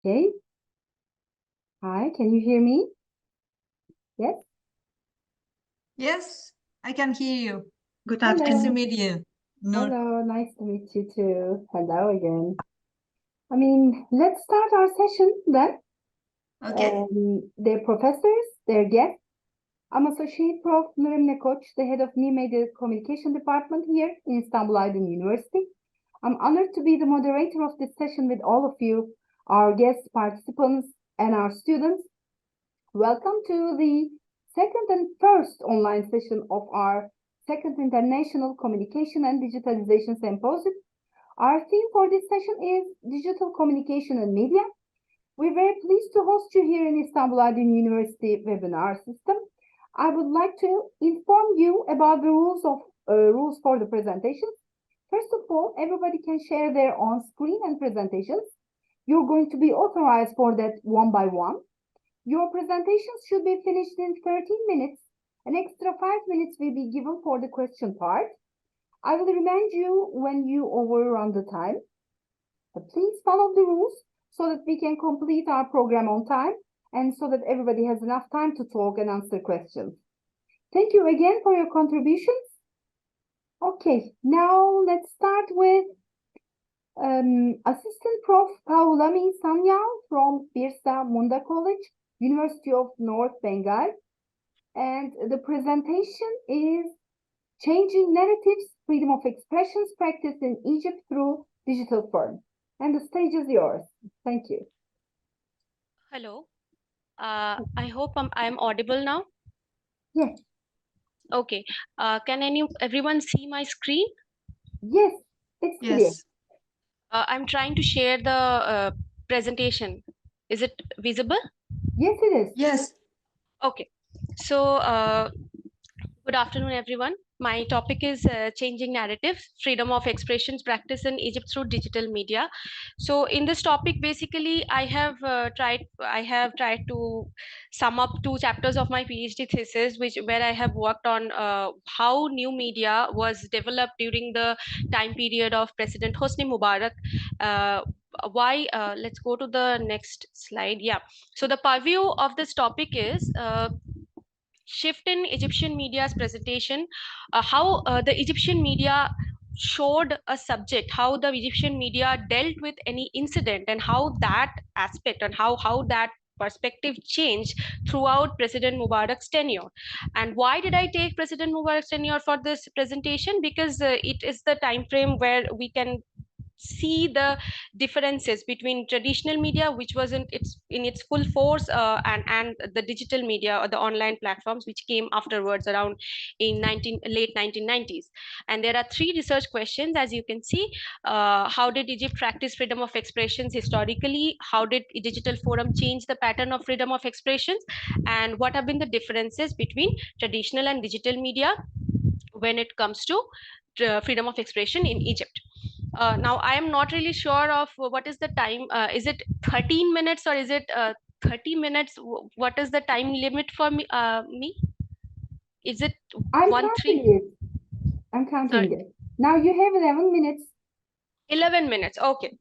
Okay. Hi, can you hear me? Yes? Yes, I can hear you. Good Hello. afternoon. Nice to meet you. Nur. Hello, nice to meet you too. Hello again. Let's start our session then. Okay. Their professors, their guests. I'm Associate Prof. Nur Emine KOÇ, the head of New Media Communication Department here in Istanbul Aydın University. I'm honored to be the moderator of this session with all of you, our guest participants, and our students. Welcome to the second and first online session of our second International Communication and Digitalization Symposium. Our theme for this session is Digital Communication and Media. We're very pleased to host you here in Istanbul Aydın University webinar system. I would like to inform you about the rules for the presentations. First of all, everybody can share their own screen and presentations. You're going to be authorized for that one by one. Your presentations should be finished in 13 minutes. An extra 5 minutes will be given for the question part. I will remind you when you overrun the time. But please follow the rules so that we can complete our program on time and so that everybody has enough time to talk and answer questions. Thank you again for your contributions. Okay, now let's start with Assistant Prof. PAULAMI SANYAL from Birsa Munda College, University of North Bengal. And the presentation is Changing Narratives, Freedom of Expressions Practice in Egypt Through Digital Form. And the stage is yours. Thank you. Hello. I hope I'm audible now. Yes. Okay. Can everyone see my screen? Yes, it's clear. Yes. I'm trying to share the presentation. Is it visible? Yes, it is. Yes. Okay. So, good afternoon, everyone. My topic is changing narratives, freedom of expressions practice in Egypt through digital media. So in this topic, basically, I have tried to sum up 2 chapters of my PhD thesis, where I have worked on how new media was developed during the time period of President Hosni Mubarak. Let's go to the next slide. Yeah. So the purview of this topic is shift in Egyptian media's presentation, how the Egyptian media showed a subject, how the Egyptian media dealt with any incident, and how that aspect and how that perspective changed throughout President Mubarak's tenure. And why did I take President Mubarak's tenure for this presentation? Because it is the time frame where we can see the differences between traditional media, which was in its full force, and the digital media or the online platforms which came afterwards around in late 1990s. And there are 3 research questions, as you can see. How did Egypt practice freedom of expressions historically? How did digital forum change the pattern of freedom of expressions? And what have been the differences between traditional and digital media when it comes to freedom of expression in Egypt? Now, I am not really sure of what is the time. Is it 13 minutes or is it 30 minutes? What is the time limit for me? Is it I'm 1 3? counting it. I'm counting it. Now you have 11 minutes. 11 minutes. Okay.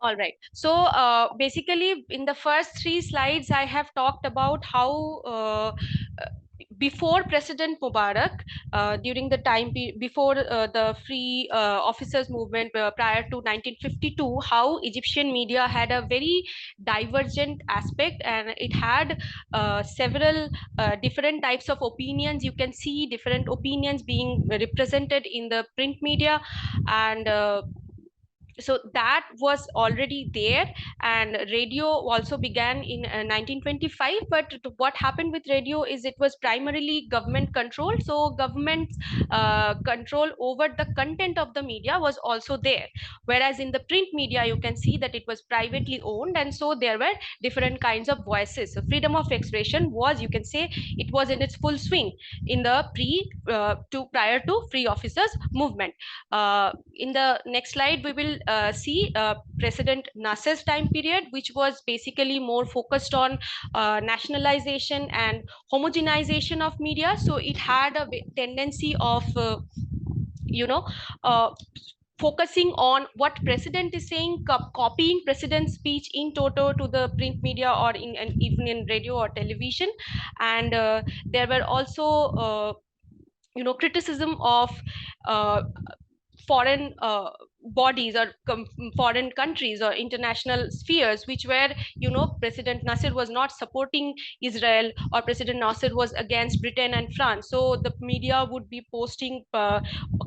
All right. So basically, in the first 3 slides, I have talked about how before President Mubarak, during the time before the free officers movement, prior to 1952, how Egyptian media had a very divergent aspect, and it had several different types of opinions. You can see different opinions being represented in the print media, and so that was already there. And radio also began in 1925, but what happened with radio is it was primarily government controlled, so government's control over the content of the media was also there, whereas in the print media you can see that it was privately owned, and so there were different kinds of voices. So freedom of expression was, you can say, it was in its full swing in the prior to free officers movement. In the next slide, we will see President Nasser's time period, which was basically more focused on nationalization and homogenization of media. So it had a tendency of, focusing on what president is saying, copying president's speech in toto to the print media or in and even in radio or television. And there were also criticism of foreign bodies or foreign countries or international spheres, which were, President Nasser was not supporting Israel, or President Nasser was against Britain and France. So the media would be posting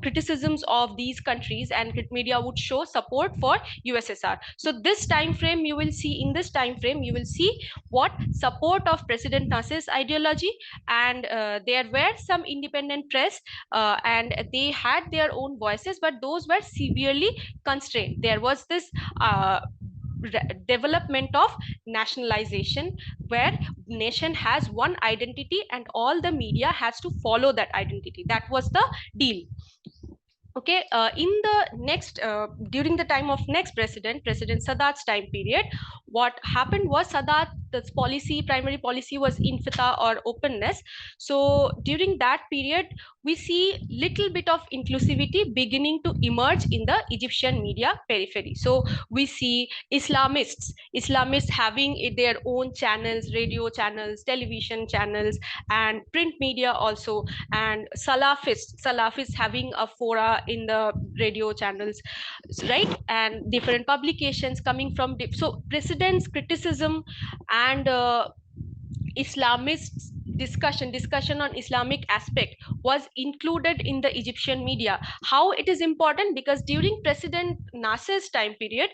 criticisms of these countries, and media would show support for USSR. So this time frame, you will see, in this time frame, you will see what support of President Nasser's ideology, and there were some independent press, and they had their own voices, but those were severely constrained. There was this development of nationalization, where nation has one identity and all the media has to follow that identity. That was the deal. Okay, in the next, during the time of next President Sadat's time period, what happened was Sadat's primary policy was infitah or openness. So during that period, we see little bit of inclusivity beginning to emerge in the Egyptian media periphery. So we see Islamists having their own channels, radio channels, television channels, and print media also, and Salafists having a fora in the radio channels, right? And different publications coming from so president's criticism and Islamists discussion on Islamic aspect was included in the Egyptian media. How it is important? Because during President Nasser's time period,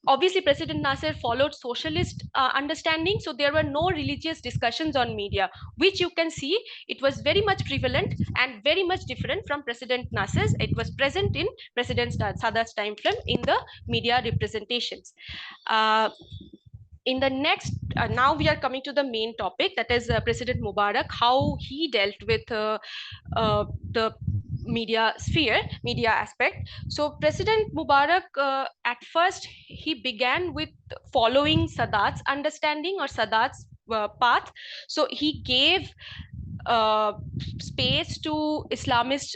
obviously President Nasser followed socialist understanding, so there were no religious discussions on media, which you can see it was very much prevalent and very much different from President Nasser's. It was present in President Sadat's time frame in the media representations. In the next, now we are coming to the main topic, that is President Mubarak, how he dealt with the media sphere, media aspect. So President Mubarak, at first, he began with following Sadat's understanding or Sadat's path. So he gave space to Islamist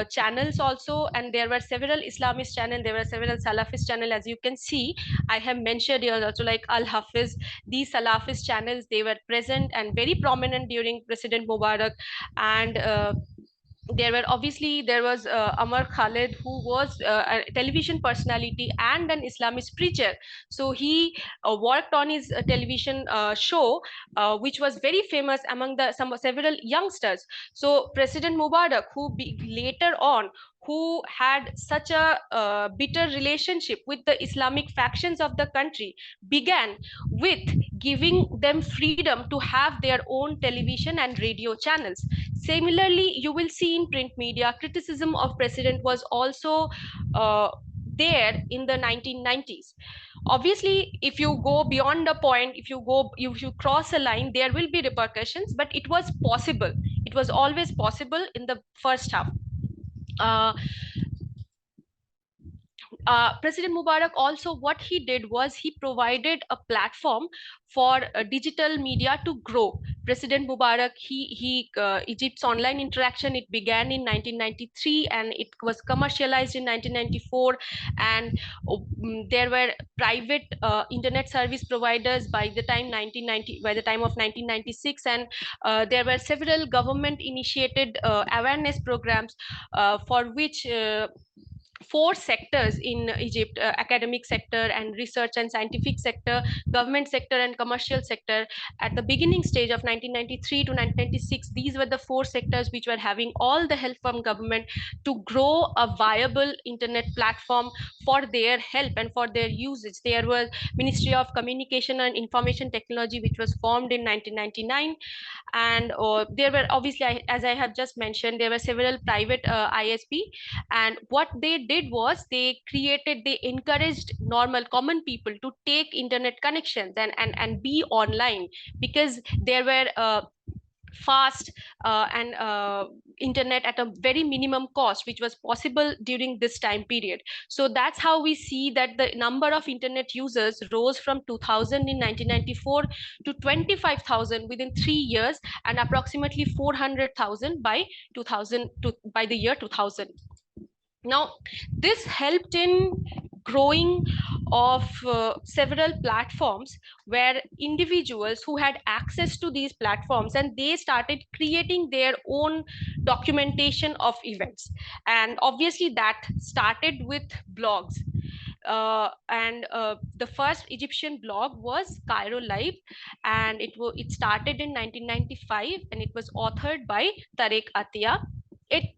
channels also, and there were several Islamist channels, there were several Salafist channels. As you can see, I have mentioned here also, like Al-Hafiz. These Salafist channels, they were present and very prominent during President Mubarak. And there was Amar Khalid, who was a television personality and an Islamist preacher. So he worked on his television show, which was very famous among several youngsters. So President Mubarak, later on, who had such a bitter relationship with the Islamic factions of the country, began with giving them freedom to have their own television and radio channels. Similarly, you will see in print media, criticism of president was also there in the 1990s. Obviously, if you go beyond a point, if you cross a line, there will be repercussions, but it was possible. It was always possible in the first half. President Mubarak also, what he did was he provided a platform for digital media to grow. President Mubarak, Egypt's online interaction, it began in 1993 and it was commercialized in 1994. And there were private internet service providers by the time of 1996, and there were several government initiated awareness programs for which 4 sectors in Egypt, academic sector and research and scientific sector, government sector and commercial sector. At the beginning stage of 1993 to 1996, these were the 4 sectors which were having all the help from government to grow a viable internet platform for their help and for their usage. There was Ministry of Communication and Information Technology, which was formed in 1999. And there were, obviously, as I have just mentioned, there were several private ISP, and what they did was they encouraged normal common people to take internet connections and be online, because there were fast and internet at a very minimum cost, which was possible during this time period. So that's how we see that the number of internet users rose from 2000 in 1994 to 25,000 within 3 years, and approximately 400,000 by the year 2000. Now, this helped in growing of several platforms where individuals who had access to these platforms, and they started creating their own documentation of events. And obviously that started with blogs. The first Egyptian blog was Cairo Live, and it started in 1995, and it was authored by Tariq Atiyah.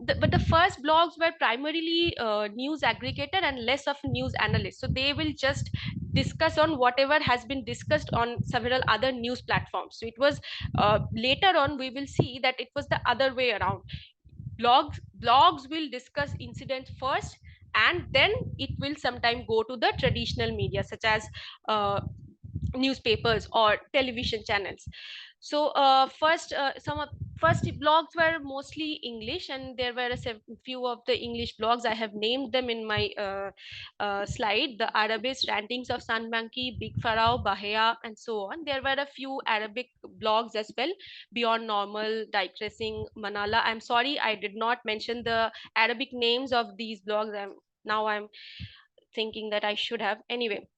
But the first blogs were primarily news aggregator and less of news analyst. So they will just discuss on whatever has been discussed on several other news platforms. So it was later on we will see that it was the other way around. Blogs will discuss incidents first, and then it will sometime go to the traditional media such as newspapers or television channels. So first blogs were mostly English, and there were a few of the English blogs. I have named them in my slide: the Arabist, Rantings of Sanbanki, Big Pharaoh, Bahia, and so on. There were a few Arabic blogs as well: Beyond Normal, Digressing, Manala. I'm sorry I did not mention the Arabic names of these blogs. I'm thinking that I should have. Anyway,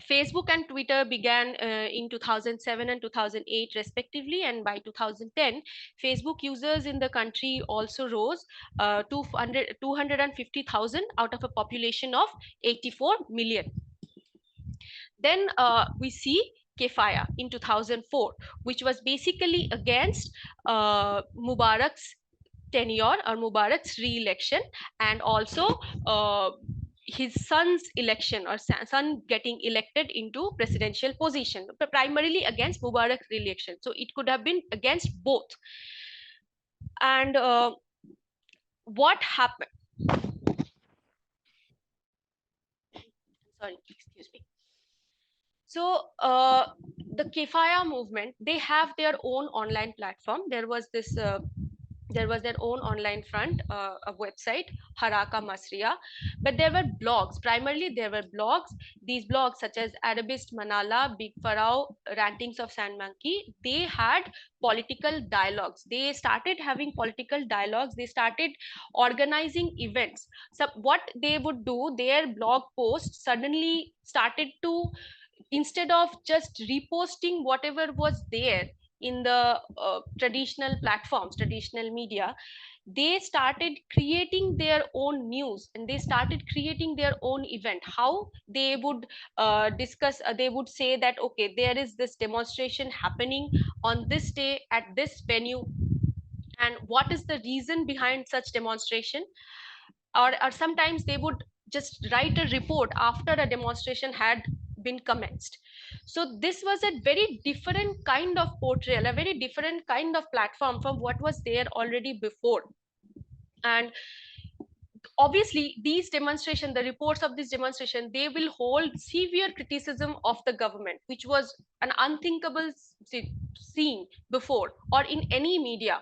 Facebook and Twitter began in 2007 and 2008 respectively, and by 2010, Facebook users in the country also rose to 250,000 out of a population of 84 million. Then we see Kefaya in 2004, which was basically against Mubarak's tenure or Mubarak's re-election, and also his son's election, or son getting elected into presidential position, but primarily against Mubarak's re-election. So it could have been against both. And what happened? Sorry, excuse me. So the Kefaya movement, they have their own online platform. There was their own online front, a website, Haraka Masriya, but there were blogs. Primarily, there were blogs. These blogs, such as Arabist, Manala, Big Pharaoh, Rantings of Sanbanki, they had political dialogues. They started having political dialogues. They started organizing events. So what they would do, their blog posts suddenly started to, instead of just reposting whatever was there in the traditional platforms, traditional media, they started creating their own news, and they started creating their own event. How they would discuss, they would say that, okay, there is this demonstration happening on this day at this venue, and what is the reason behind such demonstration. Or sometimes they would just write a report after a demonstration had been commenced. So this was a very different kind of portrayal, a very different kind of platform from what was there already before. And obviously these demonstrations, the reports of this demonstration, they will hold severe criticism of the government, which was an unthinkable scene before or in any media.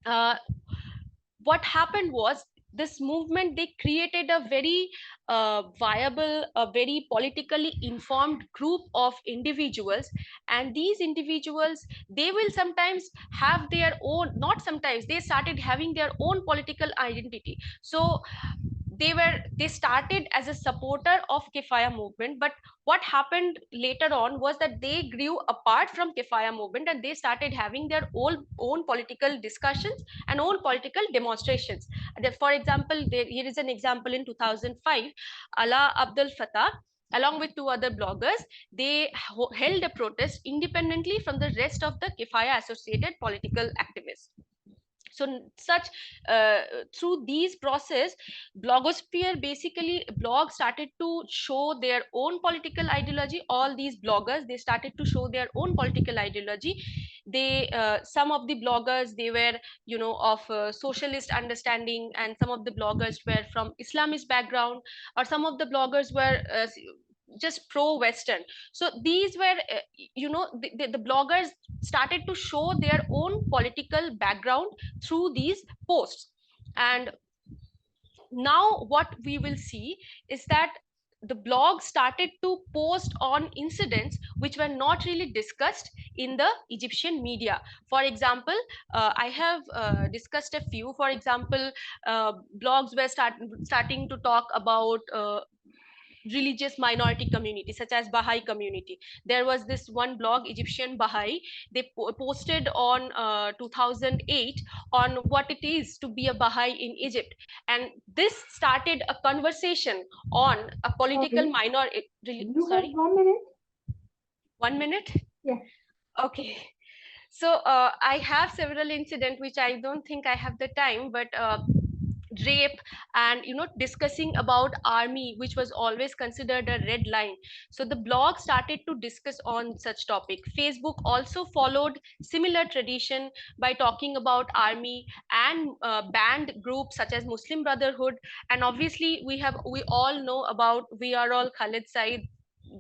What happened was, this movement, they created a very viable, a very politically informed group of individuals, and these individuals, they will sometimes have their own, not sometimes, they started having their own political identity. So they started as a supporter of Kefaya movement, but what happened later on was that they grew apart from Kefaya movement, and they started having their own political discussions and own political demonstrations. For example, here is an example. In 2005, Ala Abdul Fattah, along with two other bloggers, they held a protest independently from the rest of the Kefaya associated political activists. So such through these process, blogosphere, basically blogs started to show their own political ideology. All these bloggers, they started to show their own political ideology. They some of the bloggers, they were, you know, of socialist understanding, and some of the bloggers were from Islamist background, or some of the bloggers were just pro-Western. So these were you know, the bloggers started to show their own political background through these posts. And now what we will see is that the blog started to post on incidents which were not really discussed in the Egyptian media. For example, I have discussed a few. For example, blogs were starting to talk about religious minority community such as Baha'i community. There was this one blog, Egyptian Baha'i. They posted on 2008 on what it is to be a Baha'i in Egypt, and this started a conversation on a political Sorry. minority. You Sorry, have 1 minute? 1 minute. Yeah. Okay. So I have several incidents which I don't think I have the time, but rape and discussing about army, which was always considered a red line. So the blog started to discuss on such topic. Facebook also followed similar tradition by talking about army and banned groups such as Muslim Brotherhood. And obviously we all know about We Are All Khalid Said,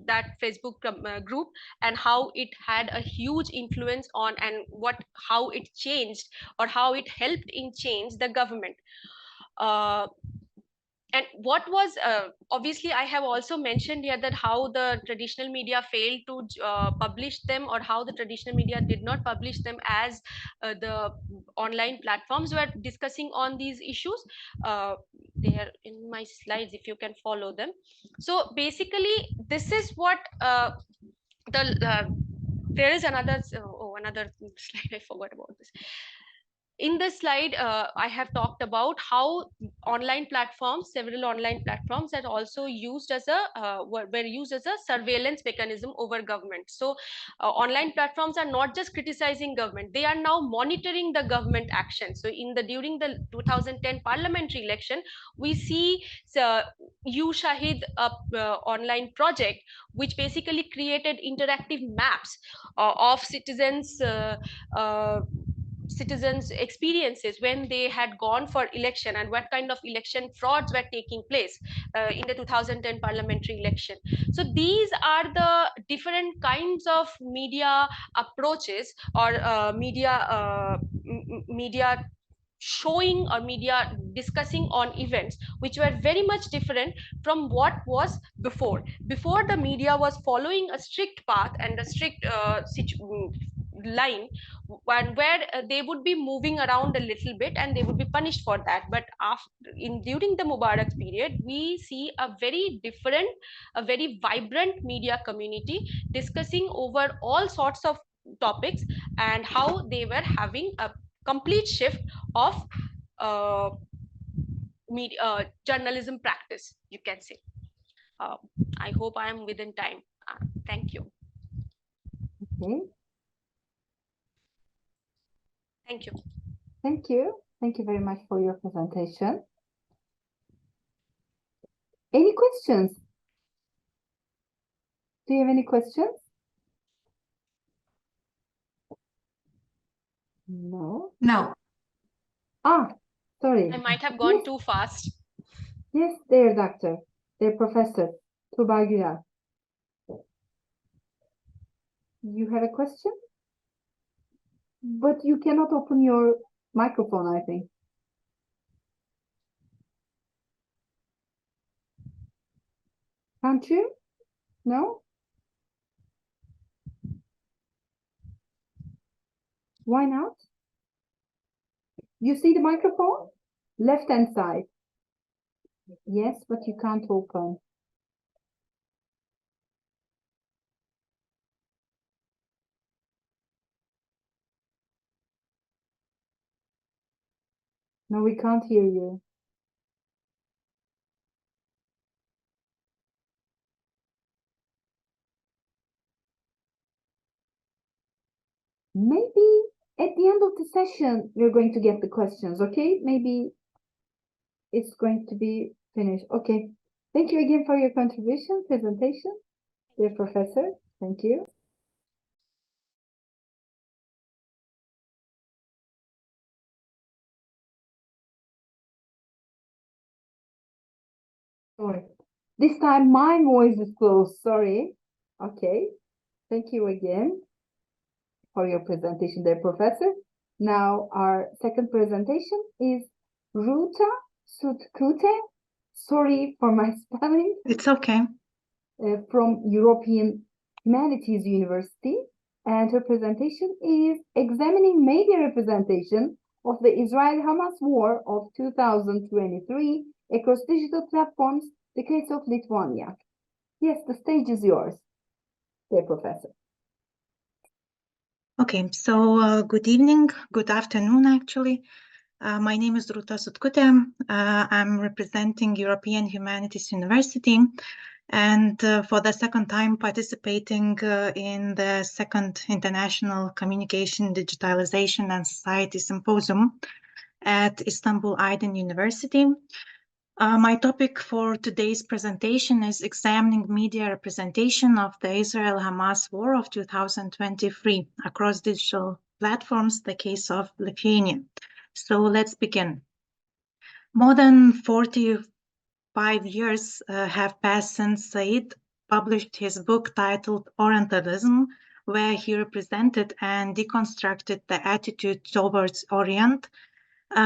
that Facebook group, and how it had a huge influence on and how it changed or how it helped in change the government. And what was obviously I have also mentioned here that how the traditional media failed to publish them, or how the traditional media did not publish them as the online platforms were discussing on these issues. They are in my slides if you can follow them. So basically this is what there is another another slide, I forgot about this. In this slide, I have talked about how several online platforms are also used as were used as a surveillance mechanism over government. So online platforms are not just criticizing government, they are now monitoring the government action. So during the 2010 parliamentary election, we see You Shahid, online project, which basically created interactive maps of citizens experiences when they had gone for election, and what kind of election frauds were taking place in the 2010 parliamentary election. So these are the different kinds of media approaches, or media showing or media discussing on events which were very much different from what was before. Before, the media was following a strict path and a strict line, and where they would be moving around a little bit and they would be punished for that. But during the Mubarak period, we see a very different, a very vibrant media community discussing over all sorts of topics, and how they were having a complete shift of journalism practice, you can say. I hope I am within time. Thank you. Okay. Thank you. Thank you. Thank you very much for your presentation. Any questions? Do you have any questions? No. No. Sorry. I might have gone Yes. too fast. Yes, dear doctor, dear professor, Tuğba. You have a question? But you cannot open your microphone, I think. Can't you? No? Why not? You see the microphone? Left-hand side. Yes, but you can't open. No, we can't hear you. Maybe at the end of the session, we're going to get the questions, okay? Maybe it's going to be finished. Okay. Thank you again for your contribution, presentation, dear professor. Thank you. Sorry. This time my voice is closed. Sorry. Okay. Thank you again for your presentation, dear professor. Now our second presentation is ROOTA, SUTKUTİ, sorry for my spelling, It's okay. from European Humanities University. And her presentation is examining media representation of the Israel-Hamas war of 2023 across digital platforms, the case of Lithuania. Yes, the stage is yours, dear professor. Okay, so good evening, good afternoon, actually. My name is SUTKUTԸ. I'm representing European Humanities University, and for the second time participating in the second International Communication, Digitalization and Society Symposium at Istanbul Aydın University. My topic for today's presentation is examining media representation of the Israel-Hamas war of 2023 across digital platforms, the case of Lithuania. So let's begin. More than 45 years have passed since Said published his book titled Orientalism, where he represented and deconstructed the attitude towards Orient.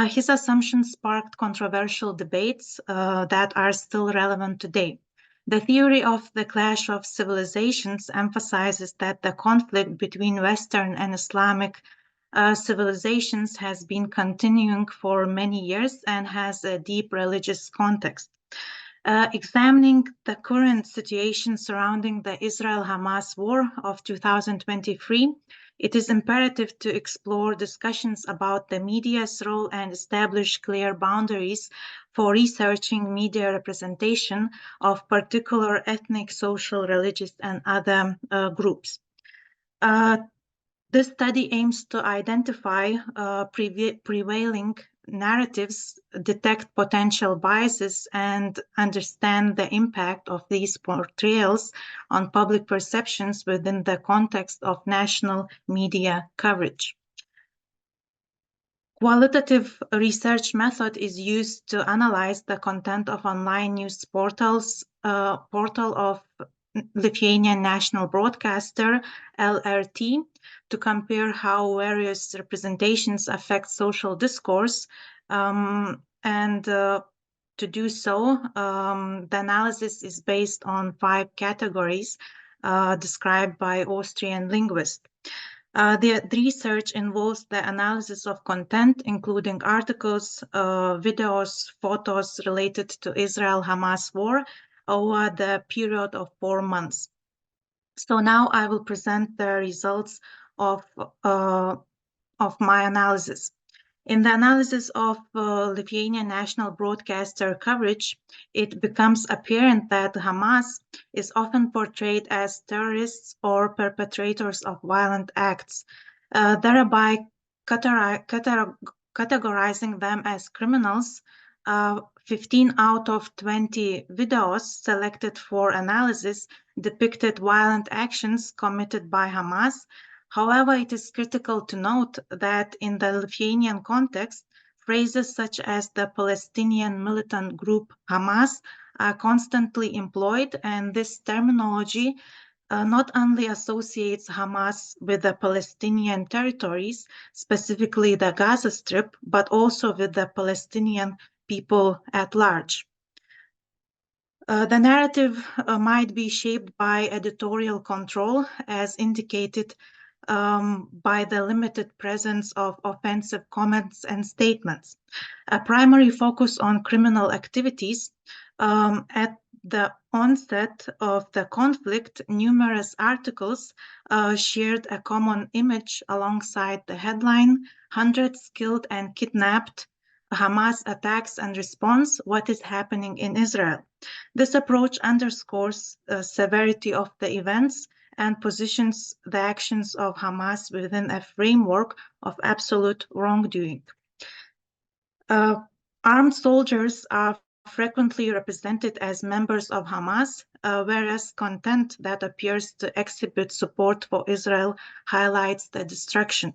His assumptions sparked controversial debates that are still relevant today. The theory of the clash of civilizations emphasizes that the conflict between Western and Islamic civilizations has been continuing for many years and has a deep religious context. Examining the current situation surrounding the Israel-Hamas war of 2023, it is imperative to explore discussions about the media's role and establish clear boundaries for researching media representation of particular ethnic, social, religious, and other groups. This study aims to identify prevailing narratives, detect potential biases, and understand the impact of these portrayals on public perceptions within the context of national media coverage. Qualitative research method is used to analyze the content of online news portals, portal of Lithuanian national broadcaster, LRT, to compare how various representations affect social discourse. To do so, the analysis is based on 5 categories described by Austrian linguist. The research involves the analysis of content, including articles, videos, photos related to Israel-Hamas war over the period of 4 months. So now I will present the results of my analysis. In the analysis of Lithuanian national broadcaster coverage, it becomes apparent that Hamas is often portrayed as terrorists or perpetrators of violent acts, thereby categorizing them as criminals. 15 out of 20 videos selected for analysis depicted violent actions committed by Hamas. However, it is critical to note that in the Lithuanian context, phrases such as the Palestinian militant group Hamas are constantly employed, and this terminology not only associates Hamas with the Palestinian territories, specifically the Gaza Strip, but also with the Palestinian people at large. The narrative might be shaped by editorial control, as indicated by the limited presence of offensive comments and statements. A primary focus on criminal activities. At the onset of the conflict, numerous articles shared a common image alongside the headline, "Hundreds killed and kidnapped, Hamas attacks and response, what is happening in Israel?" This approach underscores the severity of the events and positions the actions of Hamas within a framework of absolute wrongdoing. Armed soldiers are frequently represented as members of Hamas, whereas content that appears to exhibit support for Israel highlights the destruction.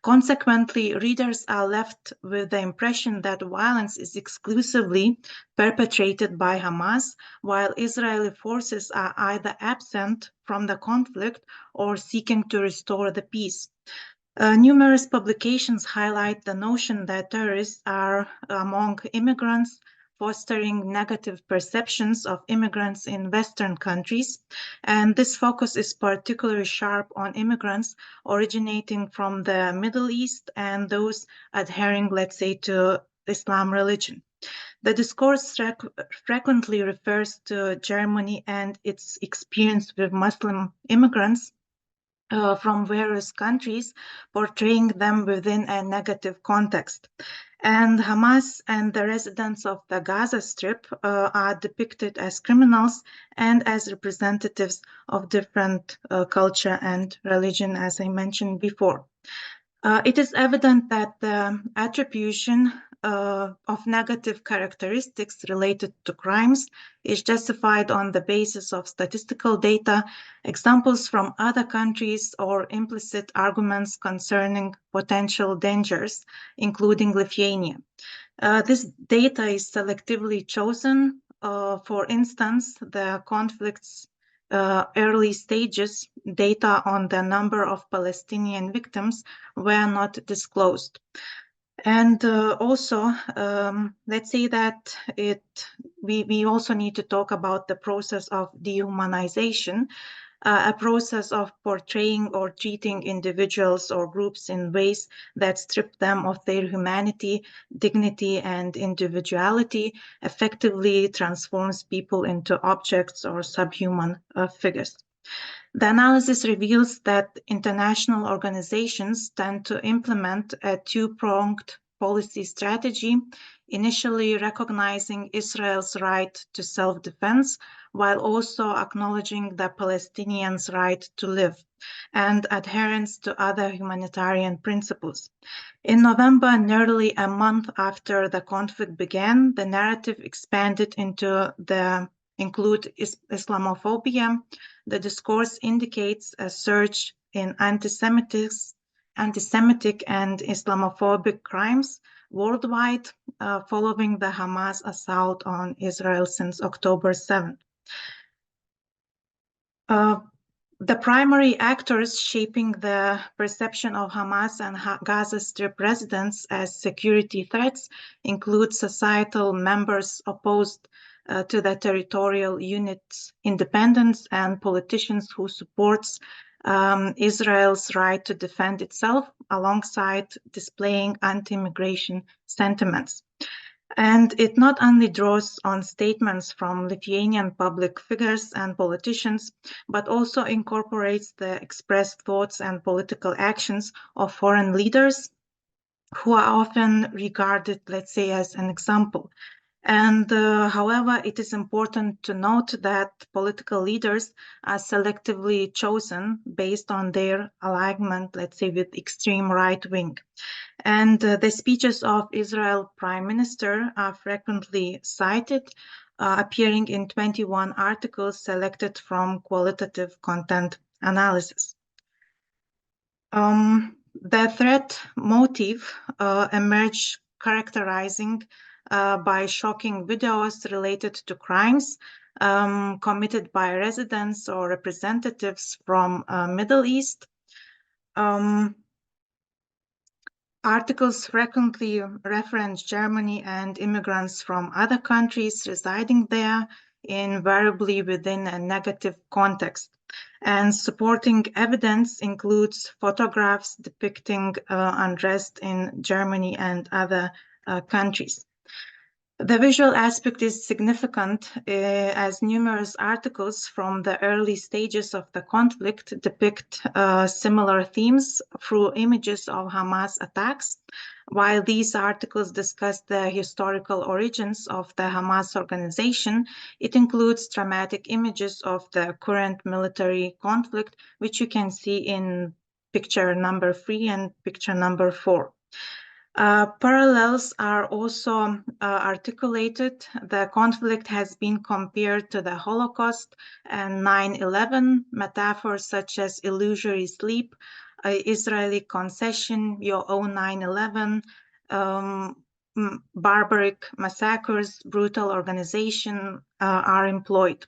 Consequently, readers are left with the impression that violence is exclusively perpetrated by Hamas, while Israeli forces are either absent from the conflict or seeking to restore the peace. Numerous publications highlight the notion that terrorists are among immigrants, fostering negative perceptions of immigrants in Western countries. And this focus is particularly sharp on immigrants originating from the Middle East and those adhering, let's say, to Islam religion. The discourse frequently refers to Germany and its experience with Muslim immigrants from various countries, portraying them within a negative context. And Hamas and the residents of the Gaza Strip are depicted as criminals and as representatives of different culture and religion, as I mentioned before. It is evident that the attribution of negative characteristics related to crimes is justified on the basis of statistical data, examples from other countries, or implicit arguments concerning potential dangers, including Lithuania. This data is selectively chosen. For instance, the conflict's early stages, data on the number of Palestinian victims were not disclosed. And also, let's say that we also need to talk about the process of dehumanization, a process of portraying or treating individuals or groups in ways that strip them of their humanity, dignity, and individuality, effectively transforms people into objects or subhuman figures. The analysis reveals that international organizations tend to implement a two-pronged policy strategy, initially recognizing Israel's right to self-defense, while also acknowledging the Palestinians' right to live and adherence to other humanitarian principles. In November, nearly a month after the conflict began, the narrative expanded into the include Islamophobia. The discourse indicates a surge in anti-Semitic and Islamophobic crimes worldwide following the Hamas assault on Israel since October 7th. The primary actors shaping the perception of Hamas and Gaza Strip residents as security threats include societal members opposed to the territorial unit's independence and politicians who supports Israel's right to defend itself alongside displaying anti-immigration sentiments. And it not only draws on statements from Lithuanian public figures and politicians, but also incorporates the expressed thoughts and political actions of foreign leaders who are often regarded, let's say, as an example. And however, it is important to note that political leaders are selectively chosen based on their alignment, let's say, with extreme right wing. And the speeches of Israel Prime Minister are frequently cited, appearing in 21 articles selected from qualitative content analysis. The threat motive emerged characterizing by shocking videos related to crimes committed by residents or representatives from Middle East. Articles frequently reference Germany and immigrants from other countries residing there, invariably within a negative context. And supporting evidence includes photographs depicting unrest in Germany and other countries. The visual aspect is significant as numerous articles from the early stages of the conflict depict similar themes through images of Hamas attacks. While these articles discuss the historical origins of the Hamas organization, it includes dramatic images of the current military conflict, which you can see in picture number 3 and picture number 4. Parallels are also articulated. The conflict has been compared to the Holocaust and 9/11. Metaphors such as illusory sleep, Israeli concession, your own 9/11, barbaric massacres, brutal organization are employed.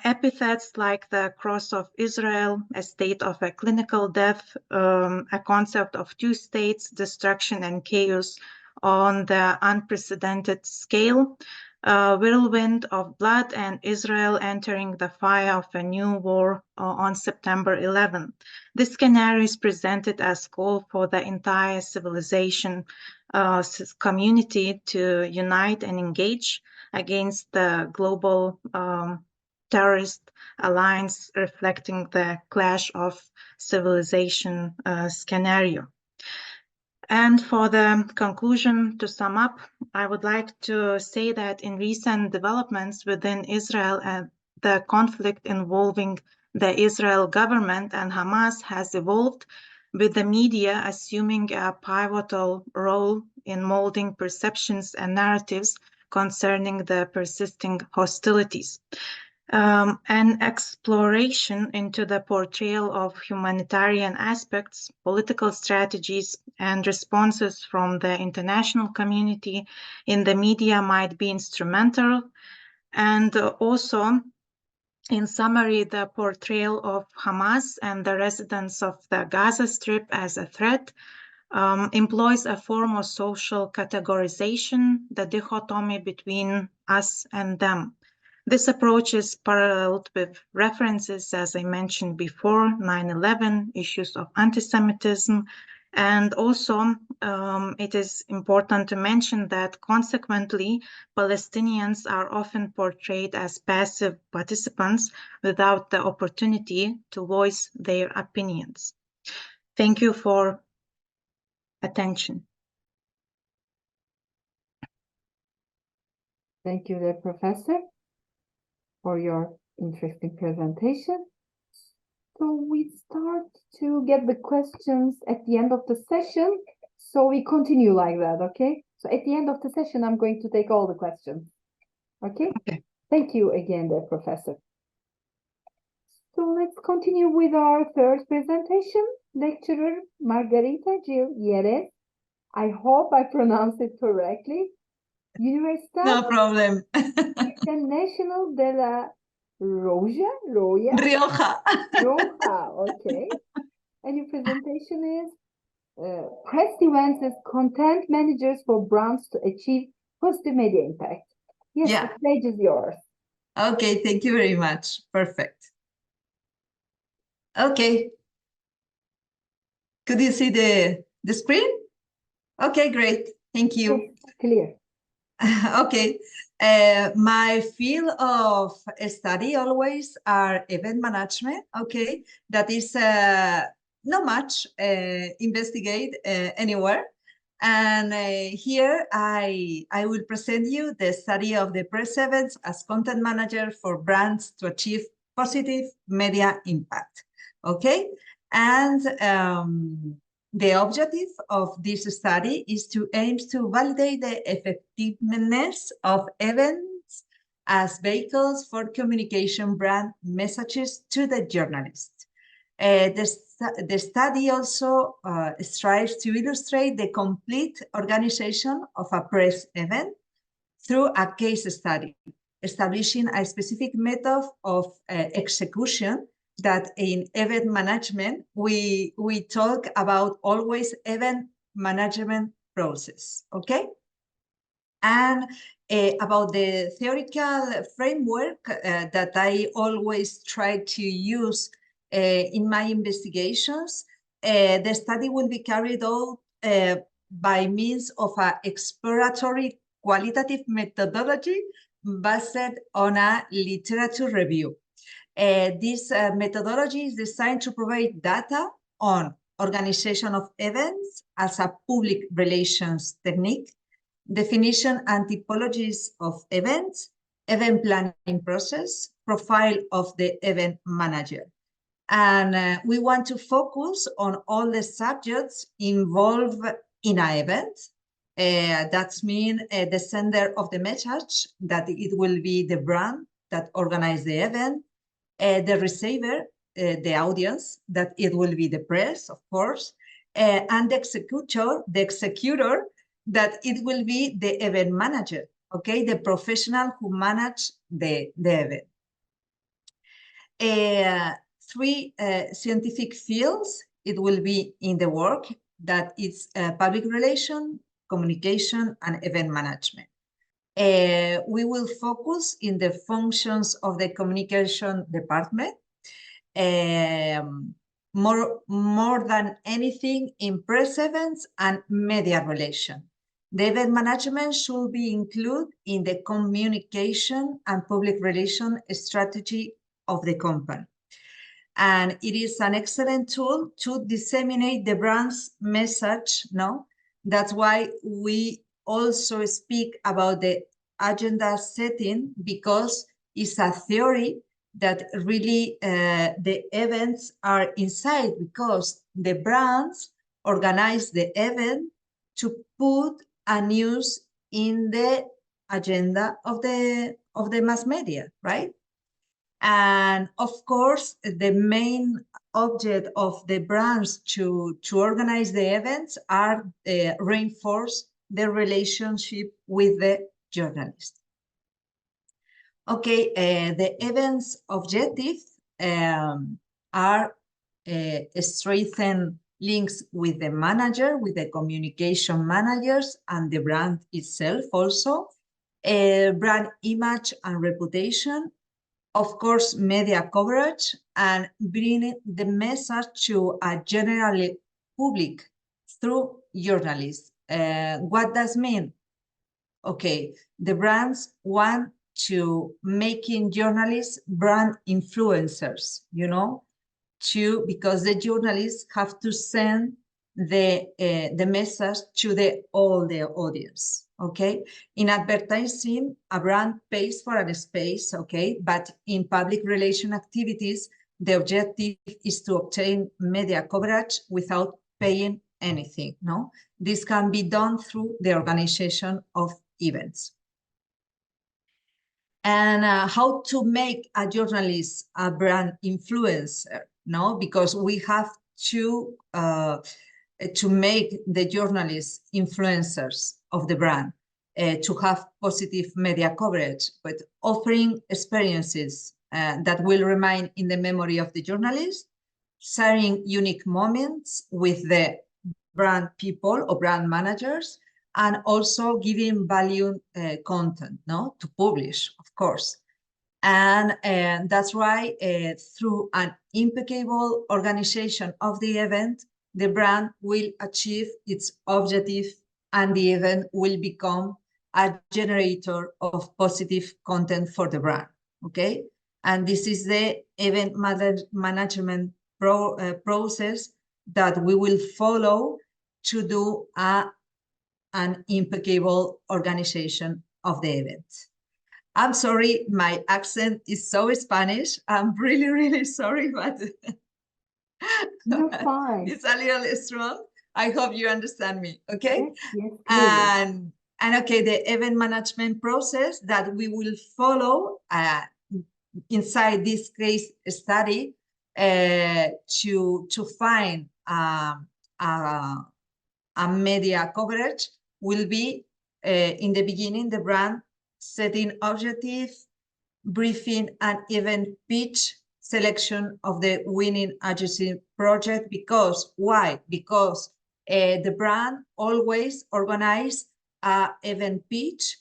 Epithets like the cross of Israel, a state of a clinical death, a concept of two states, destruction and chaos, on the unprecedented scale, whirlwind of blood and Israel entering the fire of a new war on September 11. This scenario is presented as call for the entire civilization community to unite and engage against the global terrorist alliance, reflecting the clash of civilization scenario. And for the conclusion, to sum up, I would like to say that in recent developments within Israel and the conflict involving the Israel government and Hamas has evolved, with the media assuming a pivotal role in molding perceptions and narratives concerning the persisting hostilities. An exploration into the portrayal of humanitarian aspects, political strategies, and responses from the international community in the media might be instrumental. And also, in summary, the portrayal of Hamas and the residents of the Gaza Strip as a threat employs a form of social categorization, the dichotomy between us and them. This approach is paralleled with references, as I mentioned before, 9/11, issues of anti-Semitism, and also it is important to mention that consequently, Palestinians are often portrayed as passive participants without the opportunity to voice their opinions. Thank you for attention. Thank you, dear Professor, for your interesting presentation. So we start to get the questions at the end of the session. So we continue like that, okay? So at the end of the session, I'm going to take all the questions. Okay? Okay. Thank you again, dear Professor. So let's continue with our third presentation. Lecturer Margarita GIL-JEREZ. I hope I pronounced it correctly. Universidad No problem. Internacional de la Rioja? Rioja. Rioja, okay. And your presentation is press events as content managers for brands to achieve positive media impact. Yes, Yeah. the stage is yours. Okay, thank you very much. Perfect. Okay. Could you see the screen? Okay, great. Thank you. Yes, clear. Okay. My field of study always are event management. Okay. That is not much investigate anywhere. And here I will present you the study of the press events as content manager for brands to achieve positive media impact. Okay. And the objective of this study is to aim to validate the effectiveness of events as vehicles for communication brand messages to the journalists. The study also strives to illustrate the complete organization of a press event through a case study, establishing a specific method of execution that in event management, we talk about always event management process, okay? And about the theoretical framework that I always try to use in my investigations, the study will be carried out by means of an exploratory qualitative methodology based on a literature review. This methodology is designed to provide data on organization of events as a public relations technique, definition and typologies of events, event planning process, profile of the event manager. And we want to focus on all the subjects involved in an event. That means the sender of the message, that it will be the brand that organized the event, the receiver, the audience, that it will be the press, of course, and the executor, that it will be the event manager, okay, the professional who manage the event. Three scientific fields it will be in the work, that is public relation, communication, and event management. We will focus in the functions of the communication department, more than anything in press events and media relation. The event management should be included in the communication and public relation strategy of the company. And it is an excellent tool to disseminate the brand's message, no? That's why we also speak about the agenda setting, because it's a theory that really the events are inside, because the brands organize the event to put a news in the agenda of the mass media, right? And of course, the main object of the brands to organize the events are reinforce the relationship with the journalist. Okay, the events objectives are strengthen links with the manager, with the communication managers, and the brand itself also, brand image and reputation, of course, media coverage, and bringing the message to a general public through journalists. What does mean? Okay, the brands want to making journalists brand influencers, you know, because the journalists have to send the message to all the audience. Okay, in advertising, a brand pays for a space, okay, but in public relation activities, the objective is to obtain media coverage without paying anything, no? This can be done through the organization of events. And how to make a journalist a brand influencer, no? Because we have to make the journalists influencers of the brand, to have positive media coverage, but offering experiences that will remain in the memory of the journalist, sharing unique moments with the brand people or brand managers, and also giving value content, no, to publish, of course. And that's why through an impeccable organization of the event, the brand will achieve its objective and the event will become a generator of positive content for the brand, okay? And this is the event management process that we will follow to do an impeccable organization of the event. I'm sorry, my accent is so Spanish. I'm really, really sorry, but You're fine. it's a little strong. I hope you understand me, okay? Yes, yes, and okay, the event management process that we will follow inside this case study to find a media coverage will be in the beginning, the brand setting objective, briefing, and event pitch, selection of the winning agency project. Because why? Because the brand always organize an event pitch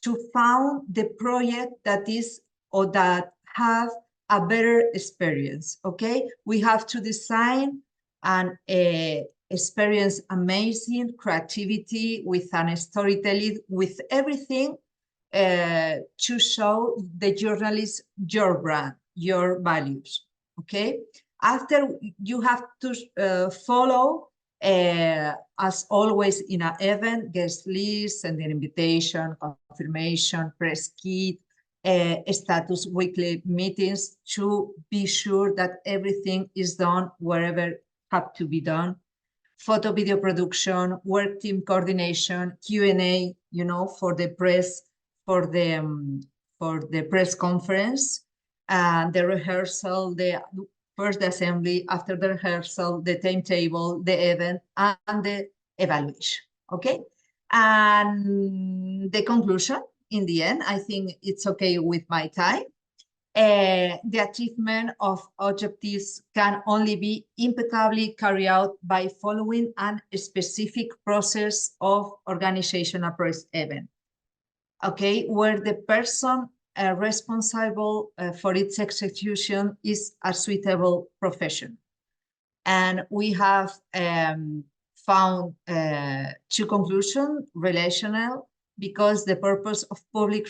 to find the project that is or that have a better experience. Okay, we have to design an experience amazing creativity with an storytelling, with everything to show the journalist your brand, your values. Okay, after you have to follow as always in an event, guest list and an invitation, confirmation, press kit, status weekly meetings to be sure that everything is done wherever have to be done. Photo video production, work team coordination, Q&A, you know, for the press, for the press conference, and the rehearsal, the first assembly, after the rehearsal, the timetable, the event, and the evaluation. Okay, and the conclusion in the end, I think it's okay with my time. the achievement of objectives can only be impeccably carried out by following a specific process of organizational press event, okay, where the person responsible for its execution is a suitable profession. And we have found two conclusions, relational, because the purpose of public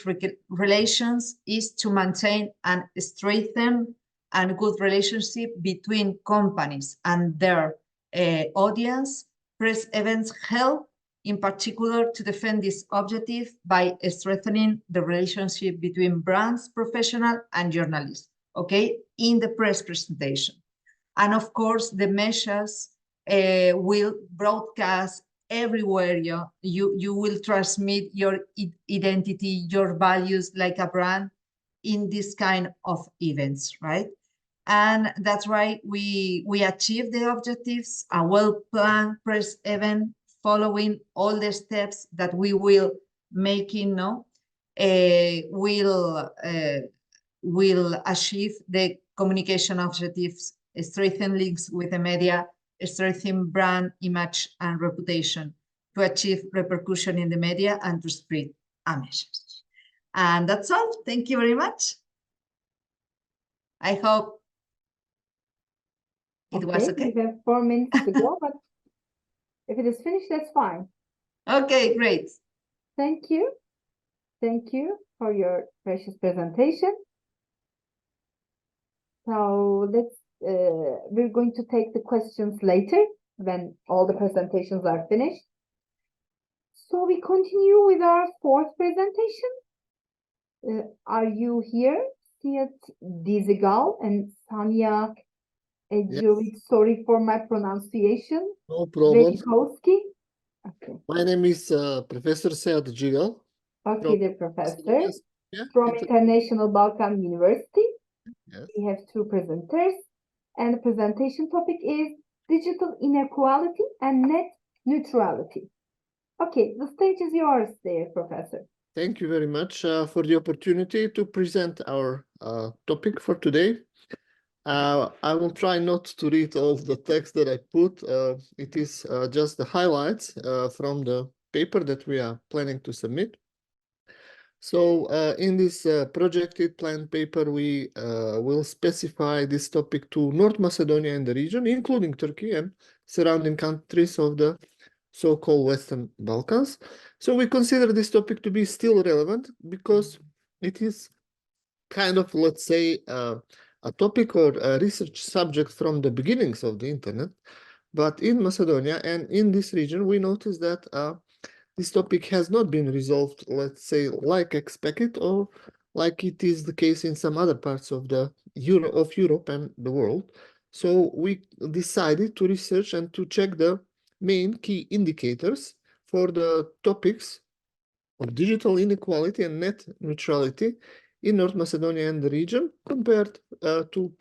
relations is to maintain and strengthen a good relationship between companies and their audience. Press events help, in particular, to defend this objective by strengthening the relationship between brands, professionals, and journalists, okay, in the press presentation. And of course, the measures will broadcast everywhere. You will transmit your identity, your values like a brand in this kind of events, right? And that's why we achieve the objectives, a well-planned press event following all the steps that we will making now, will achieve the communication objectives, strengthen links with the media, strengthen brand image and reputation, to achieve repercussion in the media and to spread a message. And that's all. Thank you very much. I hope it was okay. We have 4 minutes to go, but if it is finished, that's fine. Okay, great. Thank you. Thank you for your precious presentation. So we're going to take the questions later when all the presentations are finished. So we continue with our 4th presentation. Are you here? Siyat Dizigal and SANYAL. Yes. Sorry for my pronunciation. No problem. Velikowski. Okay. My name is Professor Siyat Dizigal. Okay, the professor Yeah, from International Balkan University. Yes. We have 2 presenters, and the presentation topic is digital inequality and net neutrality. Okay, the stage is yours there, Professor. Thank you very much for the opportunity to present our topic for today. I will try not to read all the text that I put. It is just the highlights from the paper that we are planning to submit. So in this projected planned paper, we will specify this topic to North Macedonia and the region, including Turkey and surrounding countries of the so-called Western Balkans. So we consider this topic to be still relevant because it is kind of, let's say, a topic or a research subject from the beginnings of the internet. But in Macedonia and in this region, we notice that this topic has not been resolved, let's say, like expected, or like it is the case in some other parts of Europe and the world. So we decided to research and to check the main key indicators for the topics of digital inequality and net neutrality in North Macedonia and the region compared to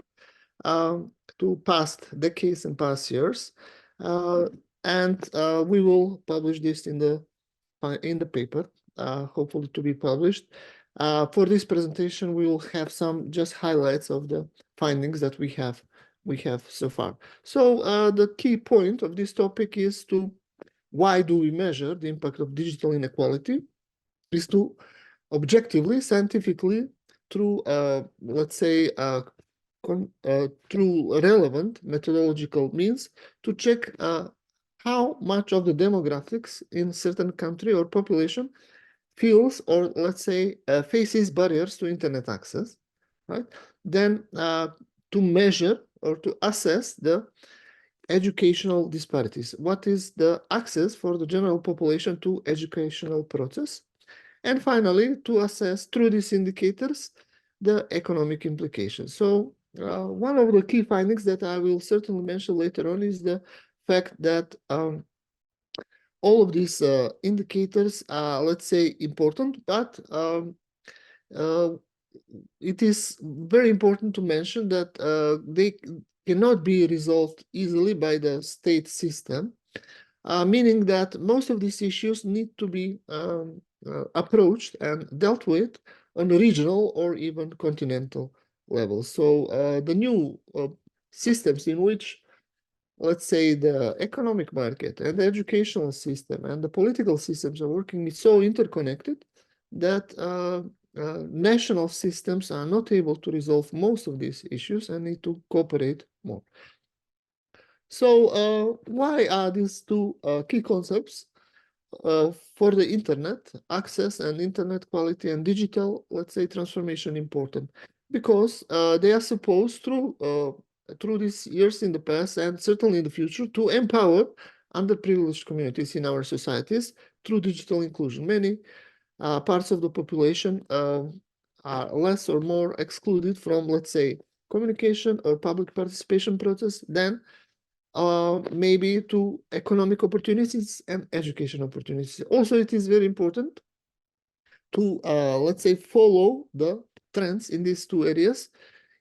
past decades and past years. And we will publish this in the paper, hopefully to be published. For this presentation, we will have some just highlights of the findings that we have so far. So the key point of this topic is why do we measure the impact of digital inequality? Is to objectively, scientifically, through let's say through relevant methodological means, to check how much of the demographics in certain country or population feels, or let's say faces barriers to internet access, right? Then to measure or to assess the educational disparities. What is the access for the general population to educational process? And finally, to assess through these indicators the economic implications. So one of the key findings that I will certainly mention later on is the fact that all of these indicators are, let's say, important, but it is very important to mention that they cannot be resolved easily by the state system, meaning that most of these issues need to be approached and dealt with on a regional or even continental level. So the new systems in which, let's say, the economic market and the educational system and the political systems are working is so interconnected that national systems are not able to resolve most of these issues and need to cooperate more. So why are these two key concepts for the internet access and internet quality and digital, let's say, transformation important? Because they are supposed through these years in the past and certainly in the future to empower underprivileged communities in our societies through digital inclusion. Many parts of the population are less or more excluded from, let's say, communication or public participation process than maybe to economic opportunities and education opportunities. Also, it is very important to, let's say, follow the trends in these two areas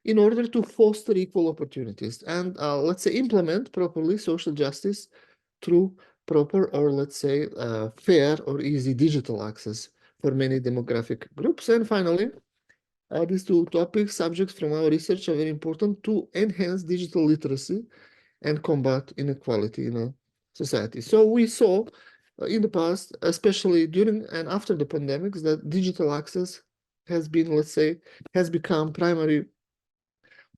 in order to foster equal opportunities and, let's say, implement properly social justice through proper or, let's say, fair or easy digital access for many demographic groups. And finally, these two subjects from our research are very important to enhance digital literacy and combat inequality in a society. So we saw in the past, especially during and after the pandemics, that digital access has been, let's say, has become primary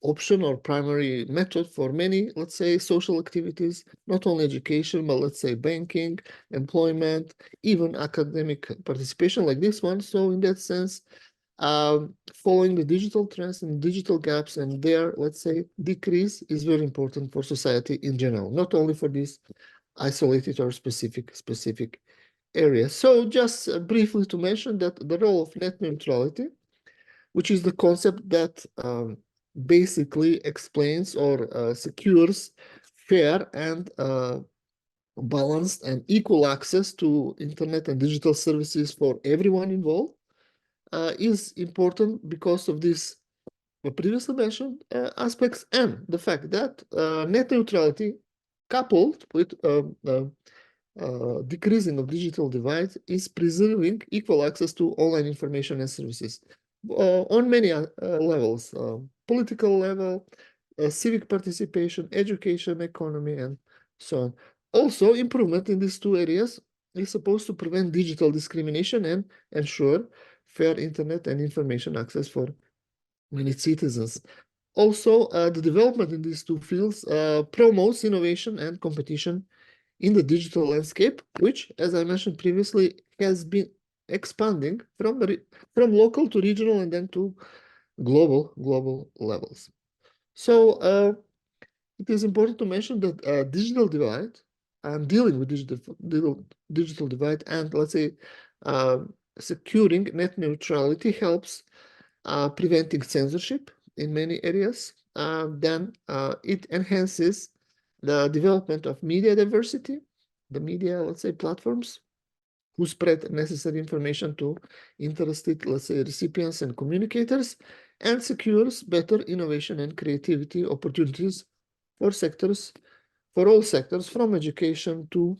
option or primary method for many, let's say, social activities, not only education, but let's say banking, employment, even academic participation like this one. So in that sense, following the digital trends and digital gaps and their, let's say, decrease is very important for society in general, not only for these isolated or specific areas. So just briefly to mention that the role of net neutrality, which is the concept that basically explains or secures fair and balanced and equal access to internet and digital services for everyone involved, is important because of these previously mentioned aspects and the fact that net neutrality coupled with decreasing of digital divide is preserving equal access to online information and services on many levels, political level, civic participation, education, economy, and so on. Also, improvement in these two areas is supposed to prevent digital discrimination and ensure fair internet and information access for many citizens. Also, the development in these two fields promotes innovation and competition in the digital landscape, which, as I mentioned previously, has been expanding from local to regional and then to global levels. So it is important to mention that digital divide and dealing with digital divide and, let's say, securing net neutrality helps preventing censorship in many areas. Then it enhances the development of media diversity, the media, let's say, platforms who spread necessary information to interested, let's say, recipients and communicators, and secures better innovation and creativity opportunities for all sectors, from education to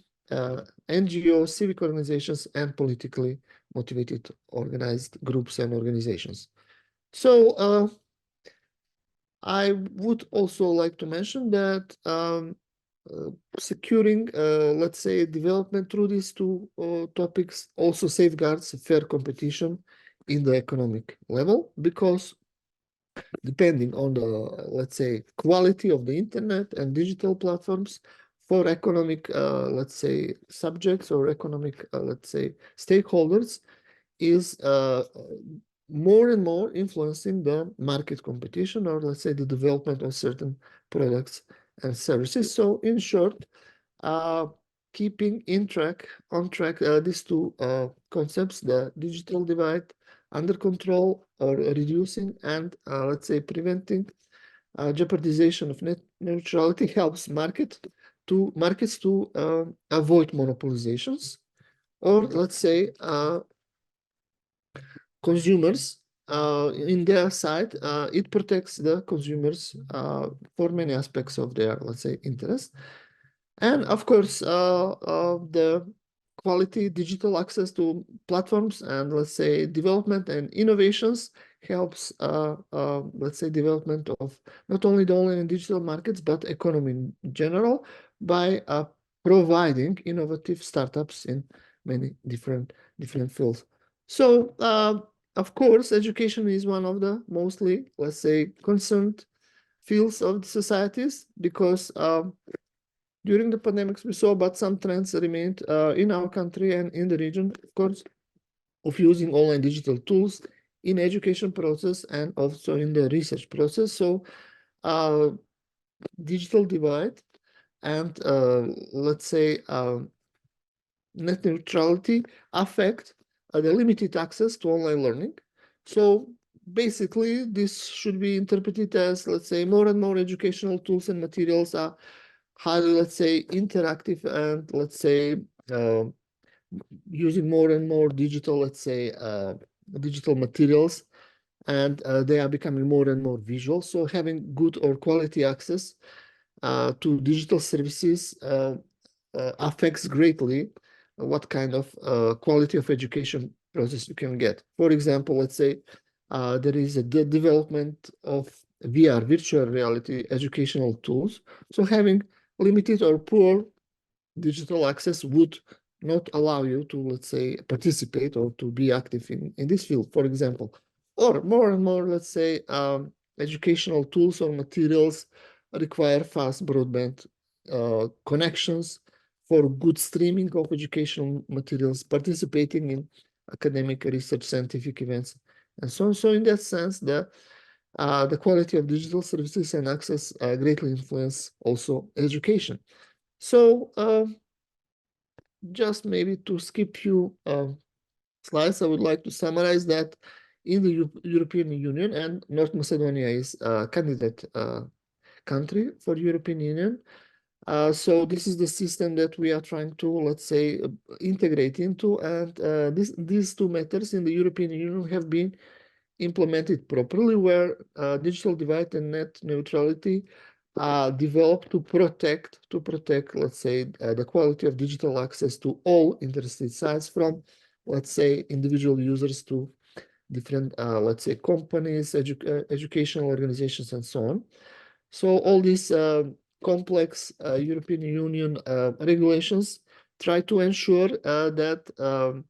NGOs, civic organizations, and politically motivated organized groups and organizations. So I would also like to mention that securing, let's say, development through these two topics also safeguards fair competition in the economic level, because depending on the, let's say, quality of the internet and digital platforms for economic, let's say, subjects or economic, let's say, stakeholders is more and more influencing the market competition or, let's say, the development of certain products and services. So in short, keeping on track these two concepts, the digital divide under control or reducing and, let's say, preventing jeopardization of net neutrality helps markets to avoid monopolizations, or, let's say, consumers in their side, it protects the consumers for many aspects of their, let's say, interest. And of course, the quality digital access to platforms and, let's say, development and innovations helps, let's say, development of not only the online and digital markets, but economy in general by providing innovative startups in many different fields. So, of course, education is one of the mostly, let's say, concerned fields of the societies, because during the pandemics we saw, but some trends remained in our country and in the region, of course, of using online digital tools in education process and also in the research process. So digital divide and let's say net neutrality affect the limited access to online learning. So basically this should be interpreted as, let's say, more and more educational tools and materials are highly, let's say, interactive and, let's say, using more and more digital, let's say, digital materials, and they are becoming more and more visual. So having good or quality access to digital services affects greatly what kind of quality of education process you can get. For example, let's say there is a development of VR, virtual reality educational tools. So having limited or poor digital access would not allow you to, let's say, participate or to be active in this field, for example. Or more and more, let's say, educational tools or materials require fast broadband connections for good streaming of educational materials, participating in academic research, scientific events, and so on. So in that sense, the quality of digital services and access greatly influence also education. So just maybe to skip few slides, I would like to summarize that in the European Union, and North Macedonia is a candidate country for the European Union. So this is the system that we are trying to, let's say, integrate into, and these two methods in the European Union have been implemented properly, where digital divide and net neutrality developed to protect, let's say, the quality of digital access to all interested sides, from, let's say, individual users to different, let's say, companies, educational organizations, and so on. So all these complex European Union regulations try to ensure that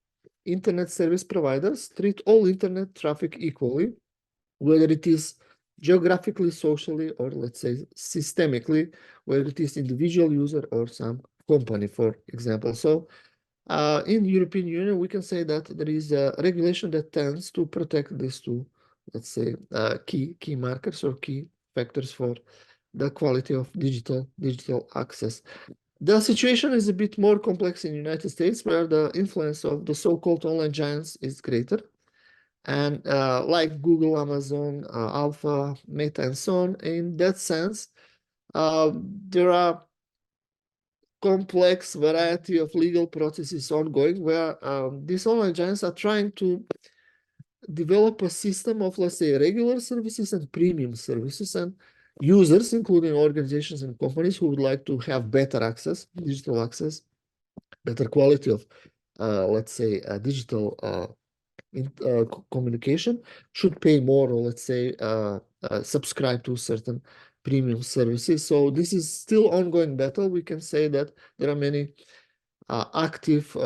internet service providers treat all internet traffic equally, whether it is geographically, socially, or, let's say, systemically, whether it is individual user or some company, for example. So in the European Union, we can say that there is a regulation that tends to protect these two, let's say, key markers or key factors for the quality of digital access. The situation is a bit more complex in the United States, where the influence of the so-called online giants is greater. And like Google, Amazon, Alpha, Meta, and so on, in that sense, there are complex variety of legal processes ongoing, where these online giants are trying to develop a system of, let's say, regular services and premium services, and users, including organizations and companies who would like to have better access, digital access, better quality of, let's say, digital communication, should pay more, or, let's say, subscribe to certain premium services. So this is still ongoing battle. We can say that there are many active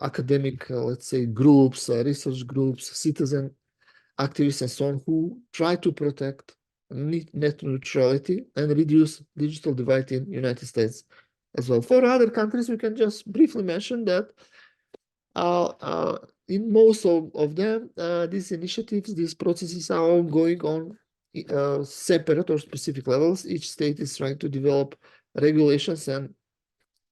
academic, let's say, groups, research groups, citizen activists, and so on, who try to protect net neutrality and reduce digital divide in the United States as well. For other countries, we can just briefly mention that in most of them, these initiatives, these processes are ongoing on separate or specific levels. Each state is trying to develop regulations and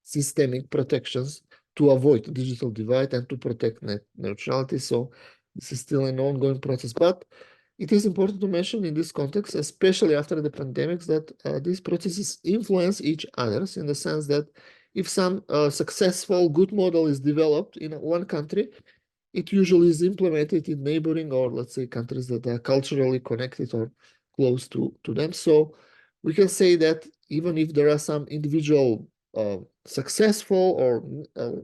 systemic protections to avoid digital divide and to protect net neutrality. So this is still an ongoing process. But it is important to mention in this context, especially after the pandemics, that these processes influence each other, in the sense that if some successful good model is developed in one country, it usually is implemented in neighboring, or, let's say, countries that are culturally connected or close to them. So we can say that even if there are some individual successful or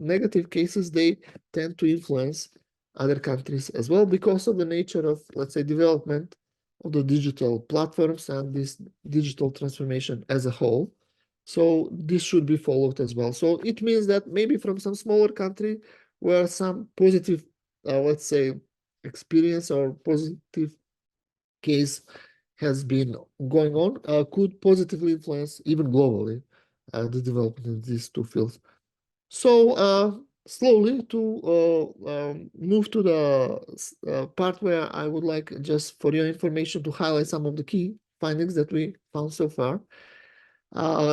negative cases, they tend to influence other countries as well, because of the nature of, let's say, development of the digital platforms and this digital transformation as a whole. So this should be followed as well. So it means that maybe from some smaller country where some positive, let's say, experience or positive case has been going on, could positively influence even globally the development in these two fields. So slowly to move to the part where I would like, just for your information, to highlight some of the key findings that we found so far,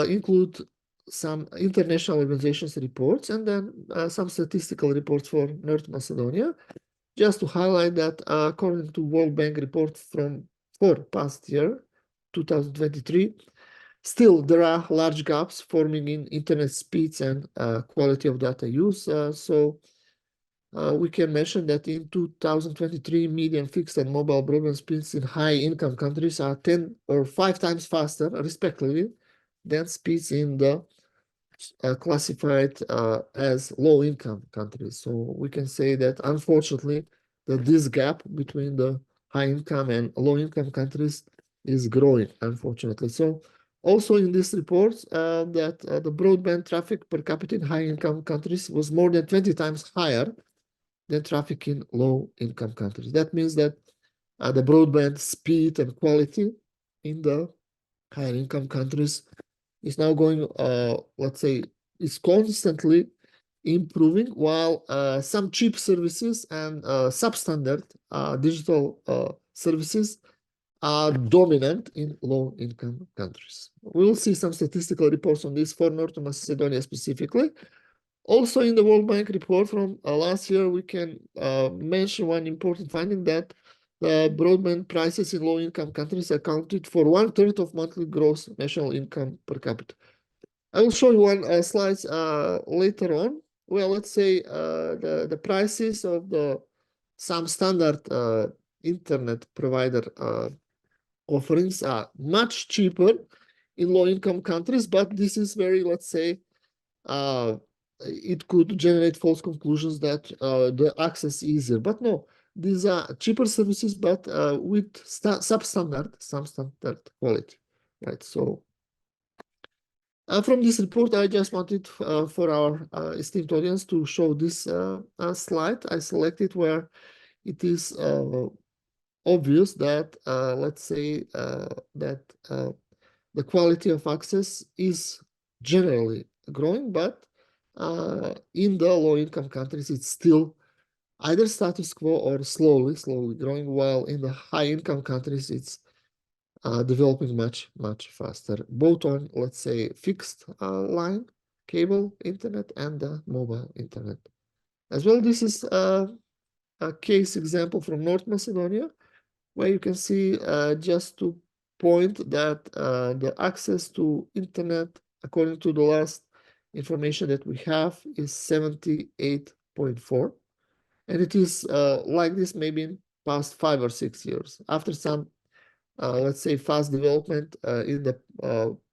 include some international organizations reports and then some statistical reports for North Macedonia, just to highlight that according to World Bank report for past year, 2023, still there are large gaps forming in internet speeds and quality of data use. So we can mention that in 2023, median fixed and mobile broadband speeds in high-income countries are 10 or 5 times faster, respectively, than speeds in the classified as low-income countries. So we can say that, unfortunately, that this gap between the high-income and low-income countries is growing, unfortunately. So also in this report, that the broadband traffic per capita in high-income countries was more than 20 times higher than traffic in low-income countries. That means that the broadband speed and quality in the higher-income countries is now going, let's say, is constantly improving, while some cheap services and substandard digital services are dominant in low-income countries. We will see some statistical reports on this for North Macedonia specifically. Also, in the World Bank report from last year, we can mention one important finding, that the broadband prices in low-income countries accounted for 1/3 of monthly gross national income per capita. I will show you one slides later on. Well, let's say the prices of some standard internet provider offerings are much cheaper in low-income countries, but this is very, let's say, it could generate false conclusions that the access is easier. But no, these are cheaper services, but with substandard quality, right? So from this report, I just wanted for our esteemed audience to show this slide I selected, where it is obvious that, let's say, that the quality of access is generally growing, but in the low-income countries, it's still either status quo or slowly growing, while in the high-income countries, it's developing much faster, both on, let's say, fixed line, cable internet, and the mobile internet as well. This is a case example from North Macedonia, where you can see, just to point that the access to internet, according to the last information that we have, is 78.4, and it is like this maybe in past 5 or 6 years. After some, let's say, fast development in the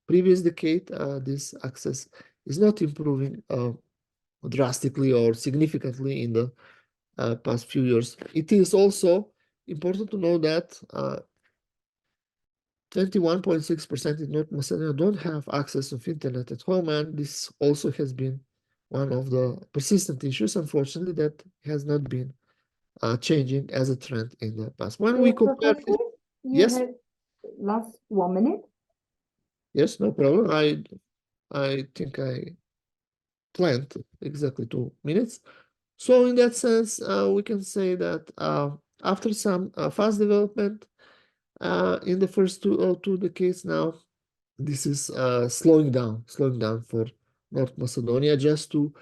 previous decade, this access is not improving drastically or significantly in the past few years. It is also important to know that 21.6% in North Macedonia don't have access of internet at home, and this also has been one of the persistent issues, unfortunately, that has not been changing as a trend in the past. When we compare, Professor, yes, have last 1 minute. yes, no problem. I think I planned exactly 2 minutes. So in that sense, we can say that after some fast development in the first two decades now, this is slowing down for North Macedonia. Just to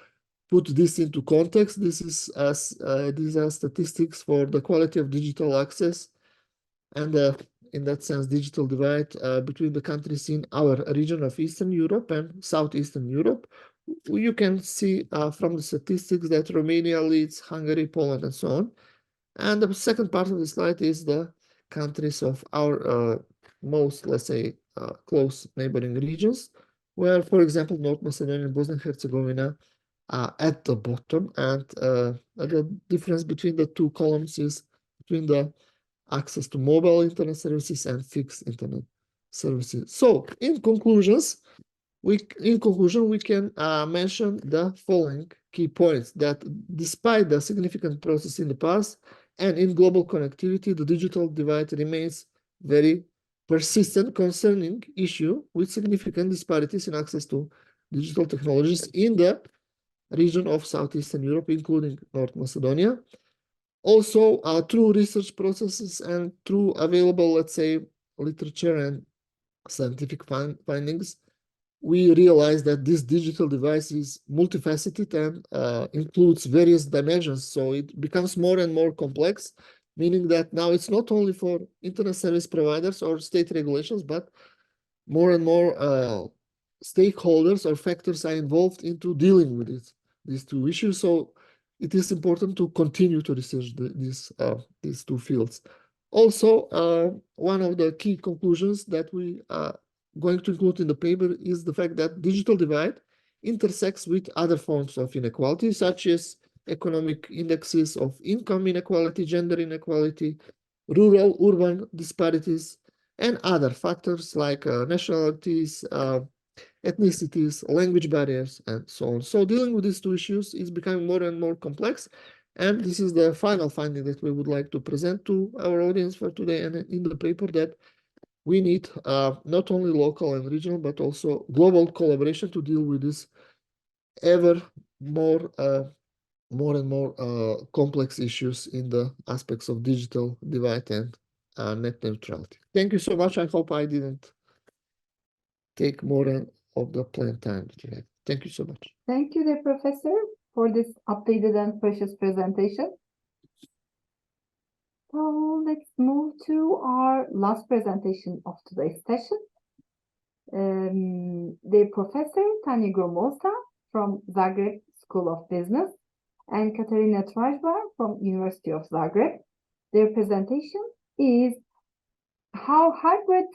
put this into context, this is these are statistics for the quality of digital access and in that sense digital divide between the countries in our region of Eastern Europe and Southeastern Europe. You can see from the statistics that Romania leads Hungary, Poland, and so on. And the second part of the slide is the countries of our most, let's say, close neighboring regions, where, for example, North Macedonia and Bosnia and Herzegovina at the bottom, and the difference between the two columns is between the access to mobile internet services and fixed internet services. So in conclusion, we can mention the following key points: that despite the significant process in the past and in global connectivity, the digital divide remains very persistent concerning issue with significant disparities in access to digital technologies in the region of Southeastern Europe, including North Macedonia. Also, through research processes and through available, let's say, literature and scientific findings, we realize that this digital device is multifaceted and includes various dimensions. So it becomes more and more complex, meaning that now it's not only for internet service providers or state regulations, but more and more stakeholders or factors are involved into dealing with these two issues. So it is important to continue to research these two fields. Also, one of the key conclusions that we are going to include in the paper is the fact that digital divide intersects with other forms of inequality, such as economic indexes of income inequality, gender inequality, rural-urban disparities, and other factors like nationalities, ethnicities, language barriers, and so on. So dealing with these two issues is becoming more and more complex. And this is the final finding that we would like to present to our audience for today and in the paper, that we need not only local and regional, but also global collaboration to deal with this ever more and more complex issues in the aspects of digital divide and net neutrality. Thank you so much. I hope I didn't take more of the planned time today. Thank you so much. Thank you, dear Professor, for this updated and precious presentation. So let's move to our last presentation of today's session. The Professor Tanya Gromosa from Zagreb School of Business and Katarina Trajba from University of Zagreb. Their presentation is how hybrid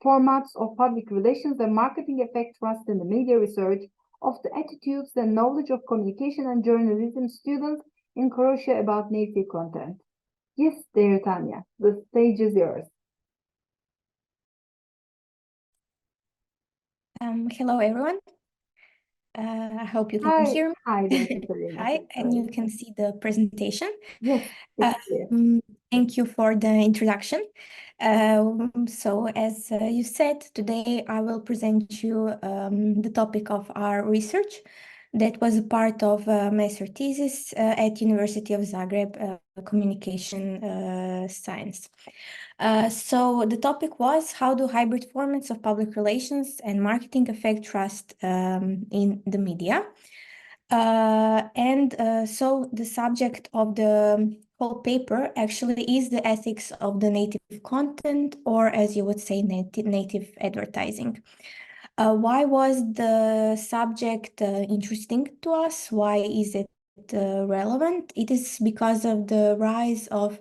formats of public relations and marketing affect trust in the media, research of the attitudes and knowledge of communication and journalism students in Croatia about native content. Yes, dear Tanya, the stage is yours. Hello, everyone. I hope you can hear me. Hi, dear Katarina. Hi, and you can see the presentation. Yes. Thank you for the introduction. So as you said, today I will present you the topic of our research that was a part of my master thesis at University of Zagreb, Communication Science. So the topic was, how do hybrid formats of public relations and marketing affect trust in the media? So the subject of the whole paper actually is the ethics of the native content, or as you would say, native advertising. Why was the subject interesting to us? Why is it relevant? It is because of the rise of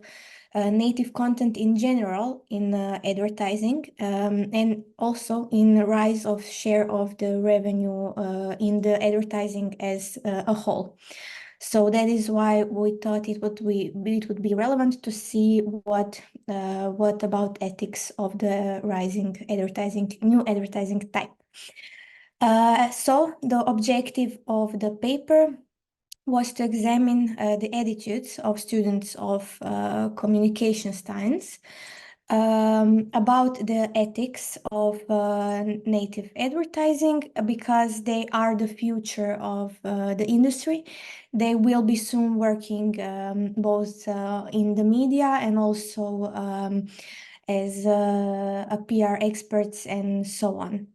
native content in general in advertising, and also in the rise of share of the revenue in the advertising as a whole. So that is why we thought it would be relevant to see what about ethics of the rising advertising, new advertising type. So the objective of the paper was to examine the attitudes of students of communication science about the ethics of native advertising, because they are the future of the industry. They will be soon working both in the media and also as a PR experts and so on.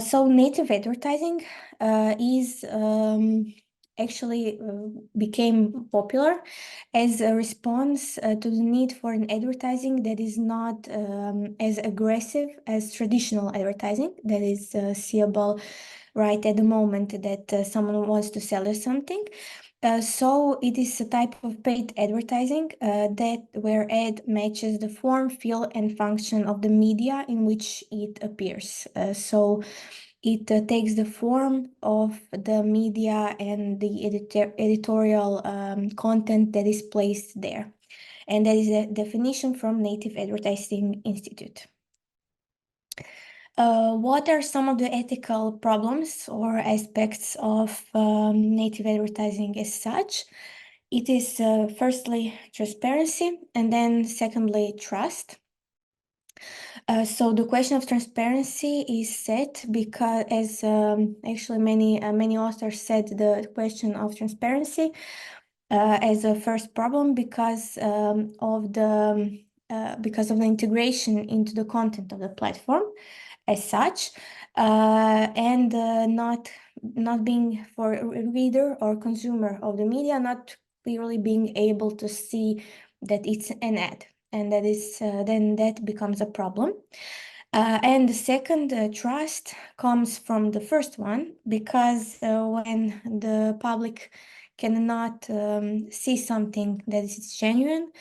So native advertising is actually became popular as a response to the need for an advertising that is not as aggressive as traditional advertising that is seeable right at the moment that someone wants to sell us something. So it is a type of paid advertising where ad matches the form, feel, and function of the media in which it appears. So It takes the form of the media and the editorial content that is placed there. And that is a definition from Native Advertising Institute. What are some of the ethical problems or aspects of native advertising as such? It is firstly transparency, and then secondly trust. So the question of transparency is set because, as actually many authors said, the question of transparency as a first problem because of the integration into the content of the platform as such, and not being for a reader or consumer of the media, not clearly being able to see that it's an ad, and that is then that becomes a problem. And the second, trust, comes from the first one, because when the public cannot see something that is genuine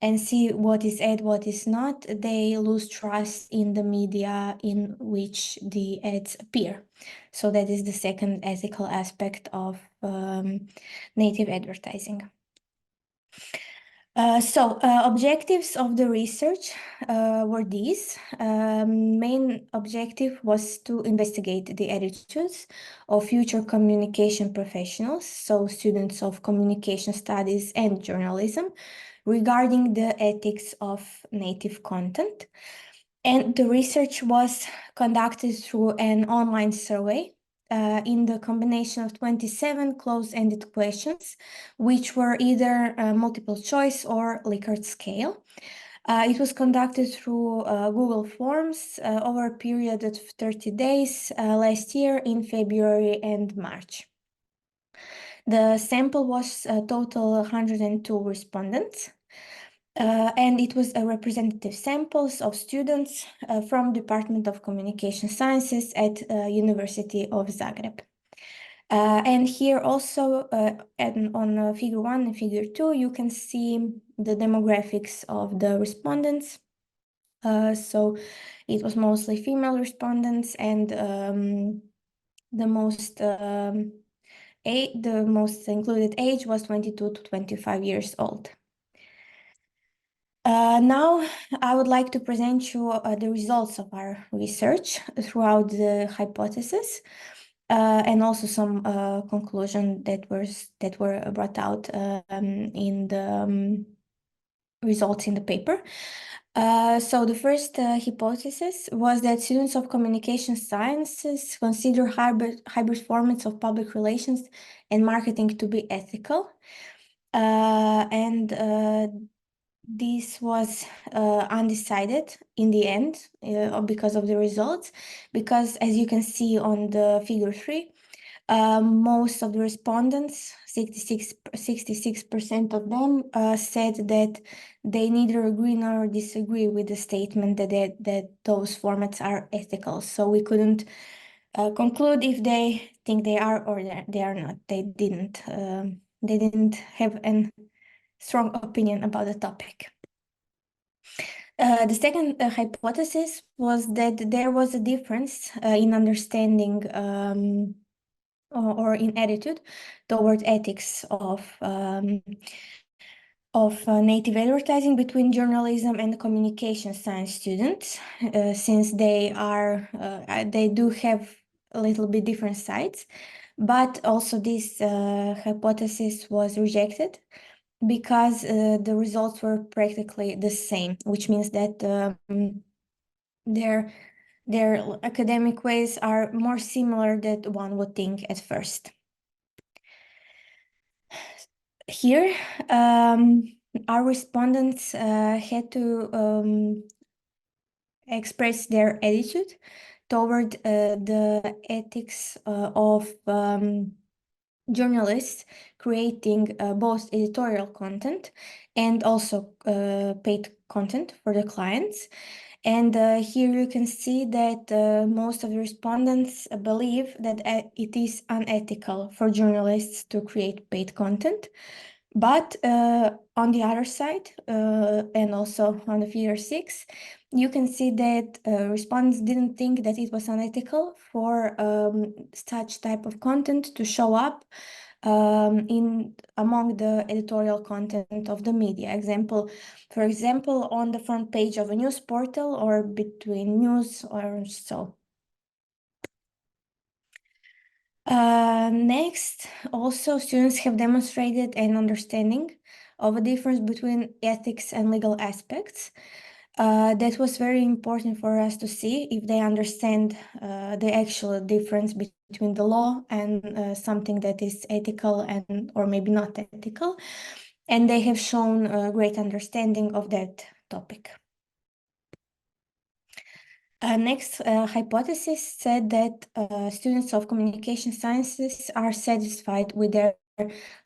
and see what is ad, what is not, they lose trust in the media in which the ads appear. So that is the second ethical aspect of native advertising. Objectives of the research were these. Main objective was to investigate the attitudes of future communication professionals, so students of communication studies and journalism, regarding the ethics of native content. And the research was conducted through an online survey in the combination of 27 close-ended questions, which were either multiple choice or Likert scale. It was conducted through Google Forms over a period of 30 days last year in February and March. The sample was a total 102 respondents. And it was a representative samples of students from Department of Communication Sciences at University of Zagreb. And here also, and on figure 1 and figure 2, you can see the demographics of the respondents. So it was mostly female respondents, and the most included age was 22 to 25 years old. Now I would like to present you the results of our research throughout the hypothesis, and also some conclusion that were brought out in the results in the paper. So the first hypothesis was that students of communication sciences consider hybrid formats of public relations and marketing to be ethical, and this was undecided in the end because of the results, because as you can see on the figure 3, most of the respondents, 66% of them, said that they neither agree nor disagree with the statement that those formats are ethical. So we couldn't conclude if they think they are or they are not. They didn't have an strong opinion about the topic. The second hypothesis was that there was a difference in understanding or in attitude toward ethics of native advertising between journalism and communication science students, since they do have a little bit different sides. But also this hypothesis was rejected because the results were practically the same, which means that their academic ways are more similar than one would think at first. Here, our respondents had to express their attitude toward the ethics of journalists creating both editorial content and also paid content for the clients. And here you can see that most of the respondents believe that it is unethical for journalists to create paid content, But on the other side, and also on the figure 6, you can see that respondents didn't think that it was unethical for such type of content to show up among the editorial content of the media. For example, on the front page of a news portal or between news or so. Next, also students have demonstrated an understanding of a difference between ethics and legal aspects. That was very important for us to see if they understand the actual difference between the law and something that is ethical and or maybe not ethical. And they have shown a great understanding of that topic. Next hypothesis said that students of communication sciences are satisfied with their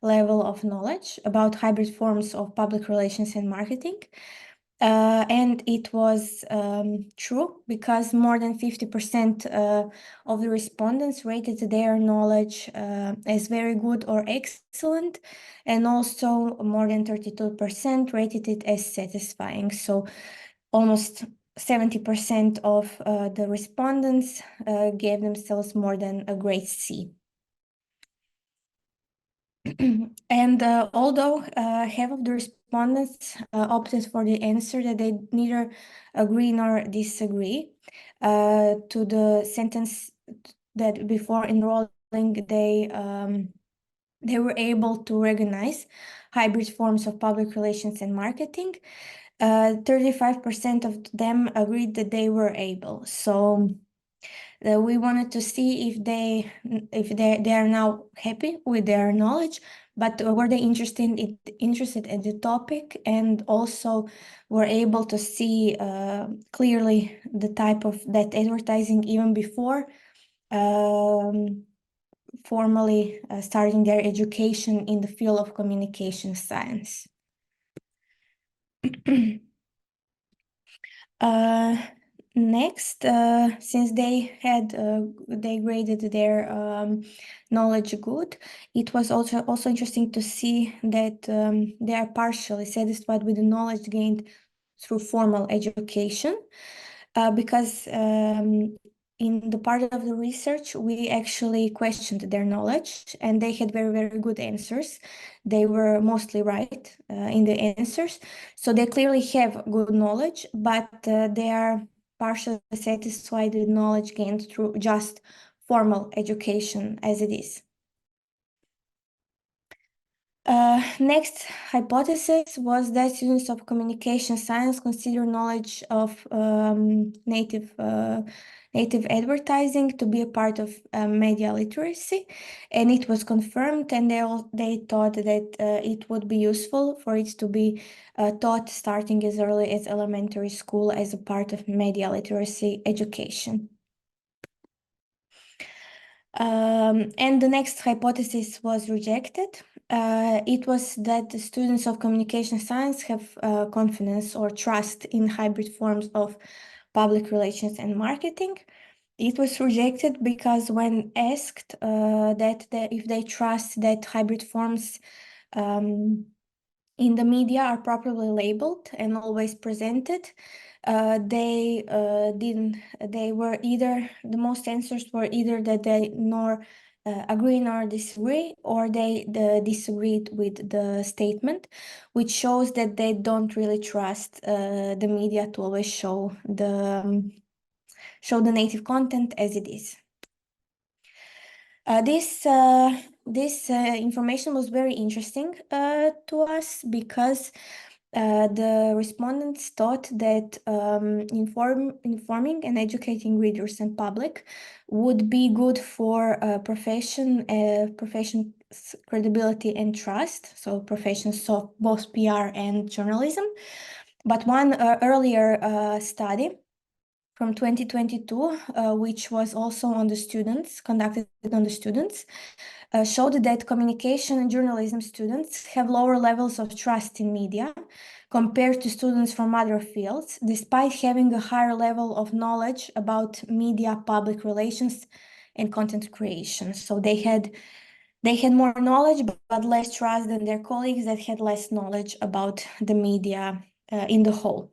level of knowledge about hybrid forms of public relations and marketing. And it was true because more than 50% of the respondents rated their knowledge as very good or excellent, and also more than 32% rated it as satisfying. So almost 70% of the respondents gave themselves more than a grade C. And although half of the respondents opted for the answer that they neither agree nor disagree to the sentence that before enrolling they were able to recognize hybrid forms of public relations and marketing, 35% of them agreed that they were able. So we wanted to see if they are now happy with their knowledge, but were they interested in the topic, and also were able to see clearly the type of that advertising even before formally starting their education in the field of communication science. Next, since they graded their knowledge good, it was also interesting to see that they are partially satisfied with the knowledge gained through formal education, because in the part of the research, we actually questioned their knowledge, and they had very, very good answers. They were mostly right in the answers. So they clearly have good knowledge, but they are partially satisfied with knowledge gained through just formal education as it is. Next hypothesis was that students of communication science consider knowledge of native advertising to be a part of media literacy, and it was confirmed, and they thought that it would be useful for it to be taught starting as early as elementary school as a part of media literacy education. And the next hypothesis was rejected. It was that the students of communication science have confidence or trust in hybrid forms of public relations and marketing. It was rejected because when asked if they trust that hybrid forms in the media are properly labeled and always presented, they were either, the most answers were either that they nor agree nor disagree, or they disagreed with the statement, which shows that they don't really trust the media to always show the native content as it is. This information was very interesting to us because the respondents thought that informing and educating readers and public would be good for profession's credibility and trust, so professions of both PR and journalism. But one earlier study from 2022, which was also on the students, conducted on the students, showed that communication and journalism students have lower levels of trust in media compared to students from other fields, despite having a higher level of knowledge about media, public relations, and content creation. So they they had more knowledge but less trust than their colleagues that had less knowledge about the media in the whole.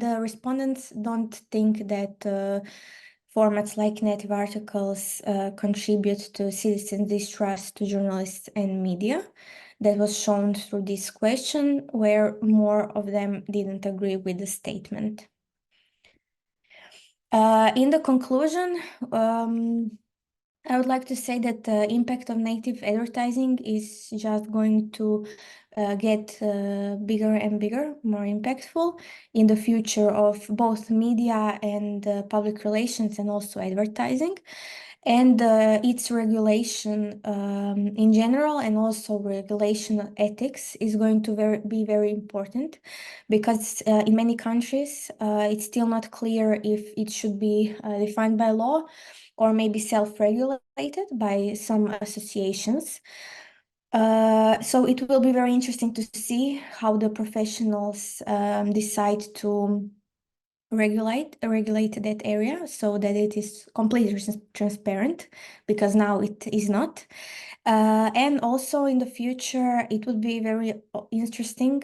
The respondents don't think that formats like native articles contribute to citizens' distrust to journalists and media. That was shown through this question, where more of them didn't agree with the statement. In the conclusion, I would like to say that the impact of native advertising is just going to get bigger and bigger, more impactful in the future of both media and public relations and also advertising. And its regulation in general and also regulation ethics is going to be very important, because in many countries it's still not clear if it should be defined by law or maybe self-regulated by some associations. So it will be very interesting to see how the professionals decide to regulate that area so that it is completely transparent, because now it is not. And also in the future, it would be very interesting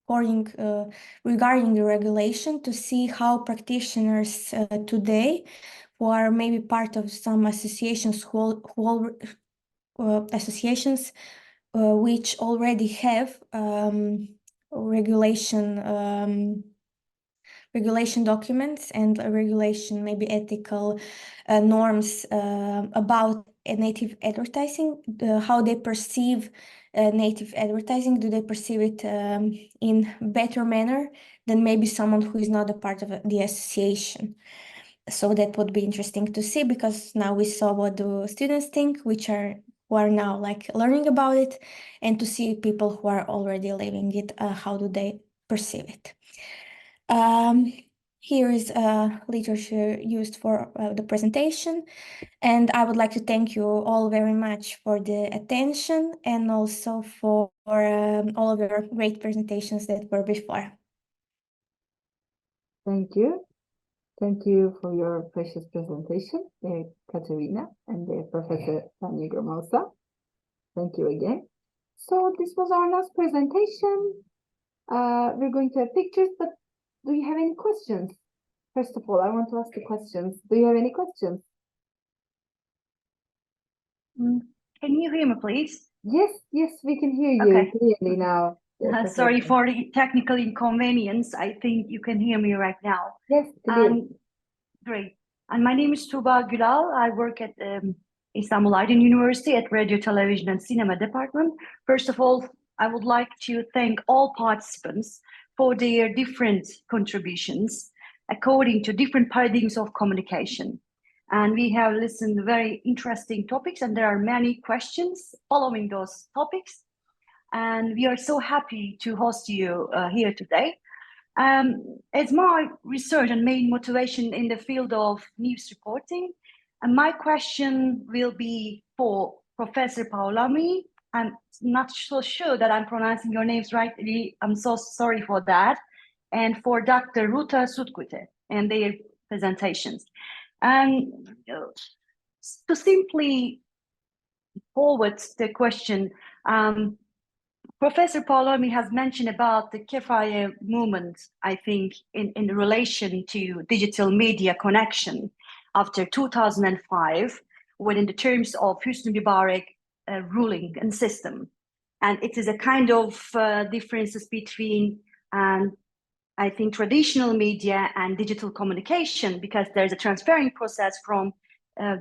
regarding the regulation to see how practitioners today, who are maybe part of some associations, associations which already have regulation documents and regulation, maybe ethical norms about native advertising, how they perceive native advertising. Do they perceive it in better manner than maybe someone who is not a part of the association? So that would be interesting to see, because now we saw what the students think, who are now like learning about it, and to see people who are already living it, how do they perceive it. Here is literature used for the presentation, and I would like to thank you all very much for the attention and also for all of your great presentations that were before. Thank you. Thank you for your precious presentation, Katerina and Professor SANYAL also. Thank you again. So this was our last presentation. We're going to have pictures, but do you have any questions? First of all, I want to ask the questions. Do you have any questions? Can you hear me, please? Yes, we can hear you Okay. clearly now. Sorry for the technical inconvenience. I think you can hear me right now. Yes, clear. Great. And my name is Tuğba Gülal. I work at Istanbul-Aydın University at Radio, Television and Cinema Department. First of all, I would like to thank all participants for their different contributions according to different paradigms of communication. And we have listened to very interesting topics, and there are many questions following those topics. And we are so happy to host you here today. As my research and main motivation in the field of news reporting, and my question will be for Professor PAULAMI. I'm not so sure that I'm pronouncing your names rightly. I'm so sorry for that. And for Dr. Ruta SUTKUT and their presentations. And to simply forward the question, Professor PAULAMI has mentioned about the Kefaya movement, I think, in relation to digital media connection after 2005, within the terms of Hosni Mubarak ruling and system. And it is a kind of differences between, I think, traditional media and digital communication, because there's a transferring process from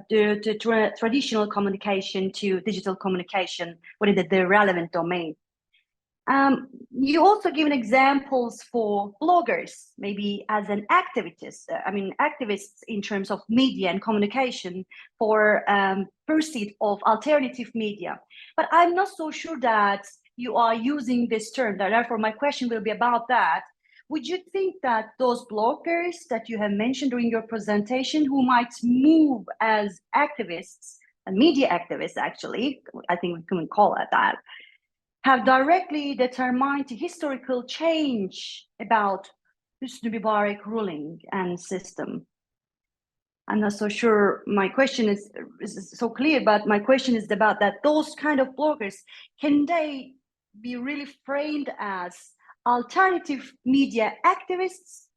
the traditional communication to digital communication within the relevant domain. You also given examples for bloggers, maybe as an activists in terms of media and communication for pursuit of alternative media. But I'm not so sure that you are using this term. Therefore, my question will be about that. Would you think that those bloggers that you have mentioned during your presentation, who might move as activists, and media activists actually, I think we can call it that, have directly determined the historical change about Hosni Mubarak ruling and system? I'm not so sure my question is so clear, but my question is about that those kind of bloggers, can they be really framed as alternative media activists,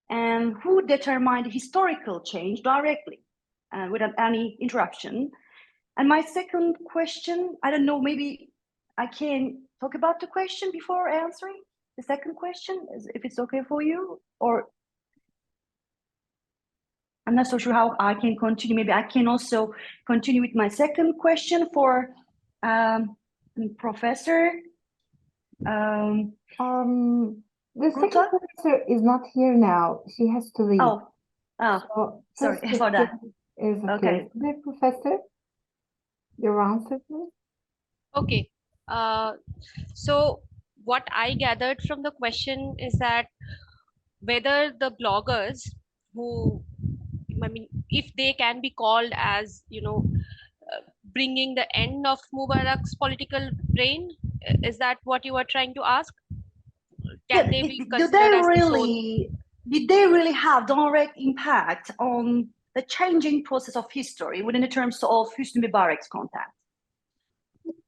and who determined historical change directly without any interruption? And my second question, I don't know, maybe I can talk about the question before answering the second question, if it's okay for you, or I'm not so sure how I can continue. Maybe I can also continue with my second question for Professor. The second Ruta? professor is not here now. She has to leave. Oh, So sorry first for that. Is okay. Okay. The professor, your answer, please. Okay. So what I gathered from the question is that whether the bloggers who, I mean, if they can be called as, bringing the end of Mubarak's political reign, is that what you are trying to ask? Can they be considered as did they really have direct impact on the changing process of history within the terms of Hosni Mubarak's contact?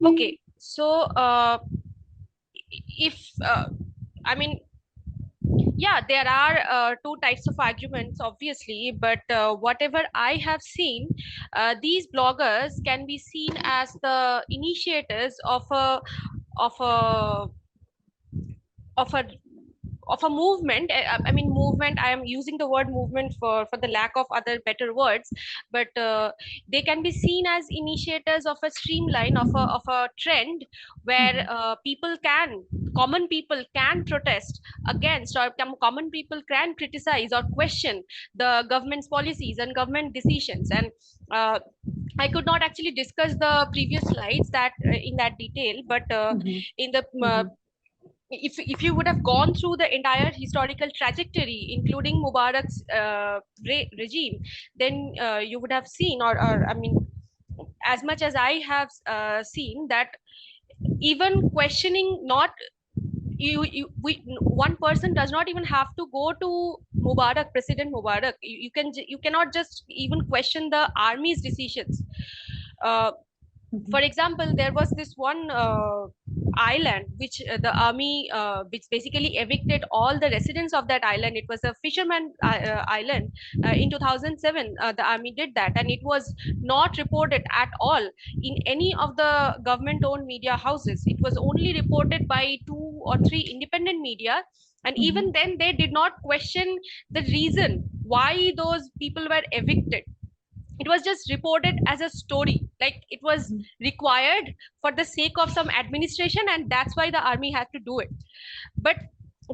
Okay, so I mean, yeah, there are two types of arguments, obviously, but whatever I have seen, these bloggers can be seen as the initiators of a movement. I mean, movement, I am using the word movement for the lack of other better words, but they can be seen as initiators of a streamline of a trend where common people can protest against, or common people can criticize or question the government's policies and government decisions. And I could not actually discuss the previous slides that in that detail, but in the if you would have gone through the entire historical trajectory, including Mubarak's regime, then you would have seen, or I mean, as much as I have seen, that even questioning not one person does not even have to go to Mubarak, President Mubarak. You cannot just even question the army's decisions. For example, there was this one island which the army which basically evicted all the residents of that island. It was a fisherman island. In 2007 the army did that, and it was not reported at all in any of the government owned media houses. It was only reported by 2 or 3 independent media, and even then they did not question the reason why those people were evicted. It was just reported as a story, like it was required for the sake of some administration, and that's why the army had to do it. But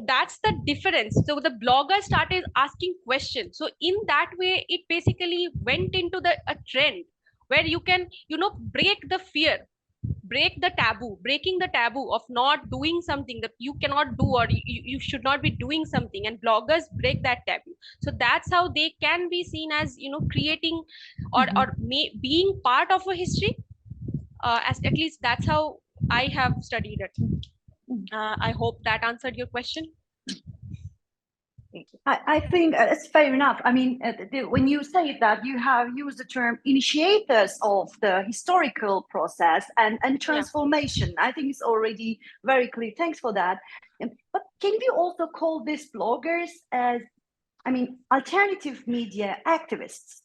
that's the difference. So the bloggers started asking questions. So in that way, it basically went into a trend where you can, break the fear, breaking the taboo of not doing something that you cannot do, or you should not be doing something, and bloggers break that taboo. So that's how they can be seen as, creating or being part of a history. As at least that's how I have studied it. I hope that answered your question. I think it's fair enough. I mean, when you say that, you have used the term initiators of the historical process and transformation. I think it's already very clear. Thanks for that. But can we also call these bloggers as, I mean, alternative media activists?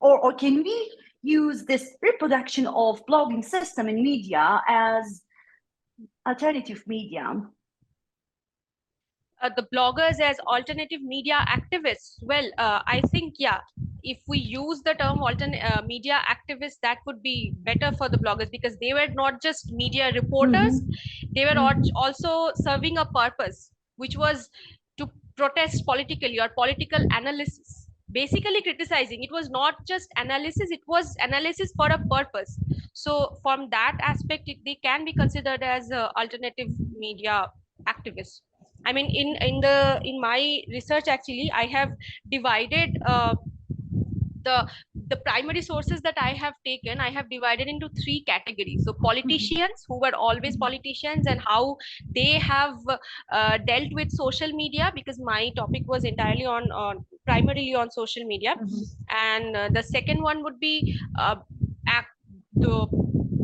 Or can we use this reproduction of blogging system in media as alternative media? The bloggers as alternative media activists. Well, I think, yeah, if we use the term media activists, that would be better for the bloggers, because they were not just media reporters, they were also serving a purpose, which was to protest politically, or political analysis, basically criticizing. It was not just analysis, it was analysis for a purpose. So from that aspect, they can be considered as alternative media activists. I mean, in my research, actually, I have divided the primary sources that I have taken. I have divided into 3 categories. So politicians, who were always politicians, and how they have dealt with social media, because my topic was entirely on primarily on social media. And the second one would be the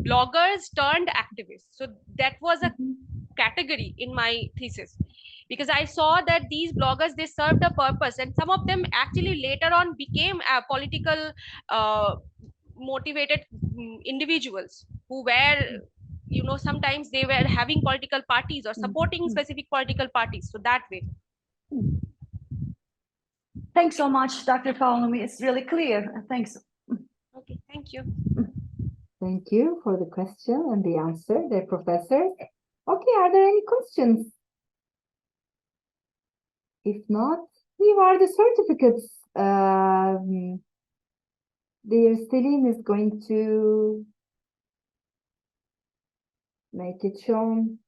bloggers turned activists. So that was a category in my thesis, because I saw that these bloggers, they served a purpose, and some of them actually later on became political motivated individuals who were, you know, sometimes they were having political parties or supporting specific political parties. So that way. Thanks so much, Dr. PAULAMI. It's really clear. Thanks. Okay, thank you. Thank you for the question and the answer, the professor. Okay, are there any questions? If not, here are the certificates. Dear Celine is going to make it shown.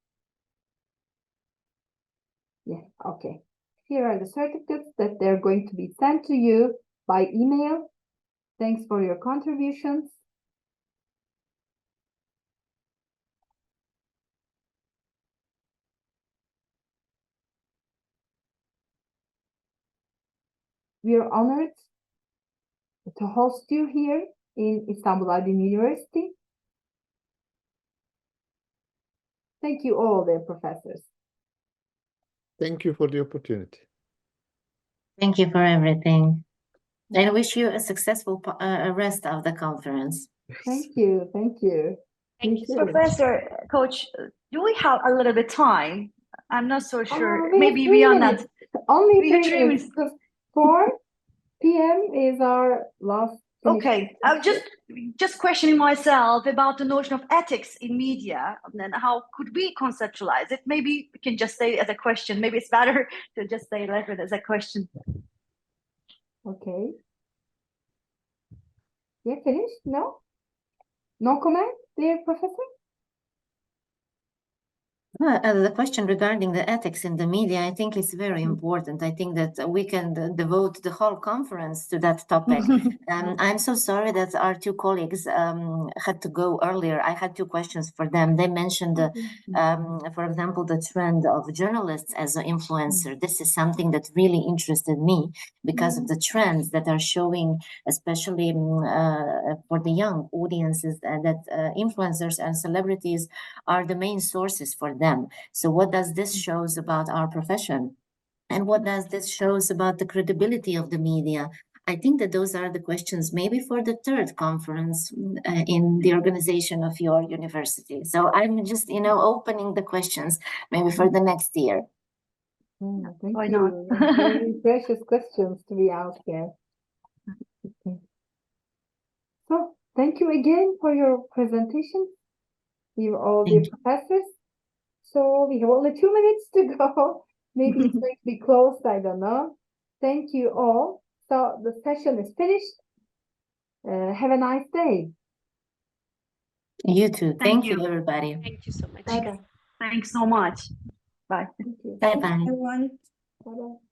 Yeah, okay. Here are the certificates that they're going to be sent to you by email. Thanks for your contributions. We are honored to host you here in Istanbul University. Thank you all, dear professors. Thank you for the opportunity. Thank you for everything. I wish you a successful rest of the conference. Thank you. Thank you. Thank you so much. Professor, Coach, do we have a little bit time? I'm not so sure. We Maybe have 3 beyond minutes. that. Only We have 3 3 minutes. 4 p.m. is our last. Okay, I'm just questioning myself about the notion of ethics in media, and how could we conceptualize it? Maybe we can just say it as a question. Maybe it's better to just say it as a question. Okay. Yeah, finished? No? No comment, dear professor? The question regarding the ethics in the media, I think is very important. I think that we can devote the whole conference to that topic. I'm so sorry that our 2 colleagues had to go earlier. I had 2 questions for them. They mentioned, for example, the trend of journalists as an influencer. This is something that really interested me because of the trends that are showing, especially for the young audiences, that influencers and celebrities are the main sources for them. So what does this shows about our profession? And what does this shows about the credibility of the media? I think that those are the questions maybe for the 3rd conference in the organization of your university. So I'm just, opening the questions maybe for the next year. Thank Why you. not? Very precious questions to be asked here. Okay. So thank you again for your presentation. You all the professors. So we have only 2 minutes to go. Maybe it's going to be closed, I don't know. Thank you all. So the session is finished. Have a nice day. You too. Thank you, you. everybody. Thank you so much. Thanks so much. Bye. Thank you. Bye-bye. Everyone. Bye-bye.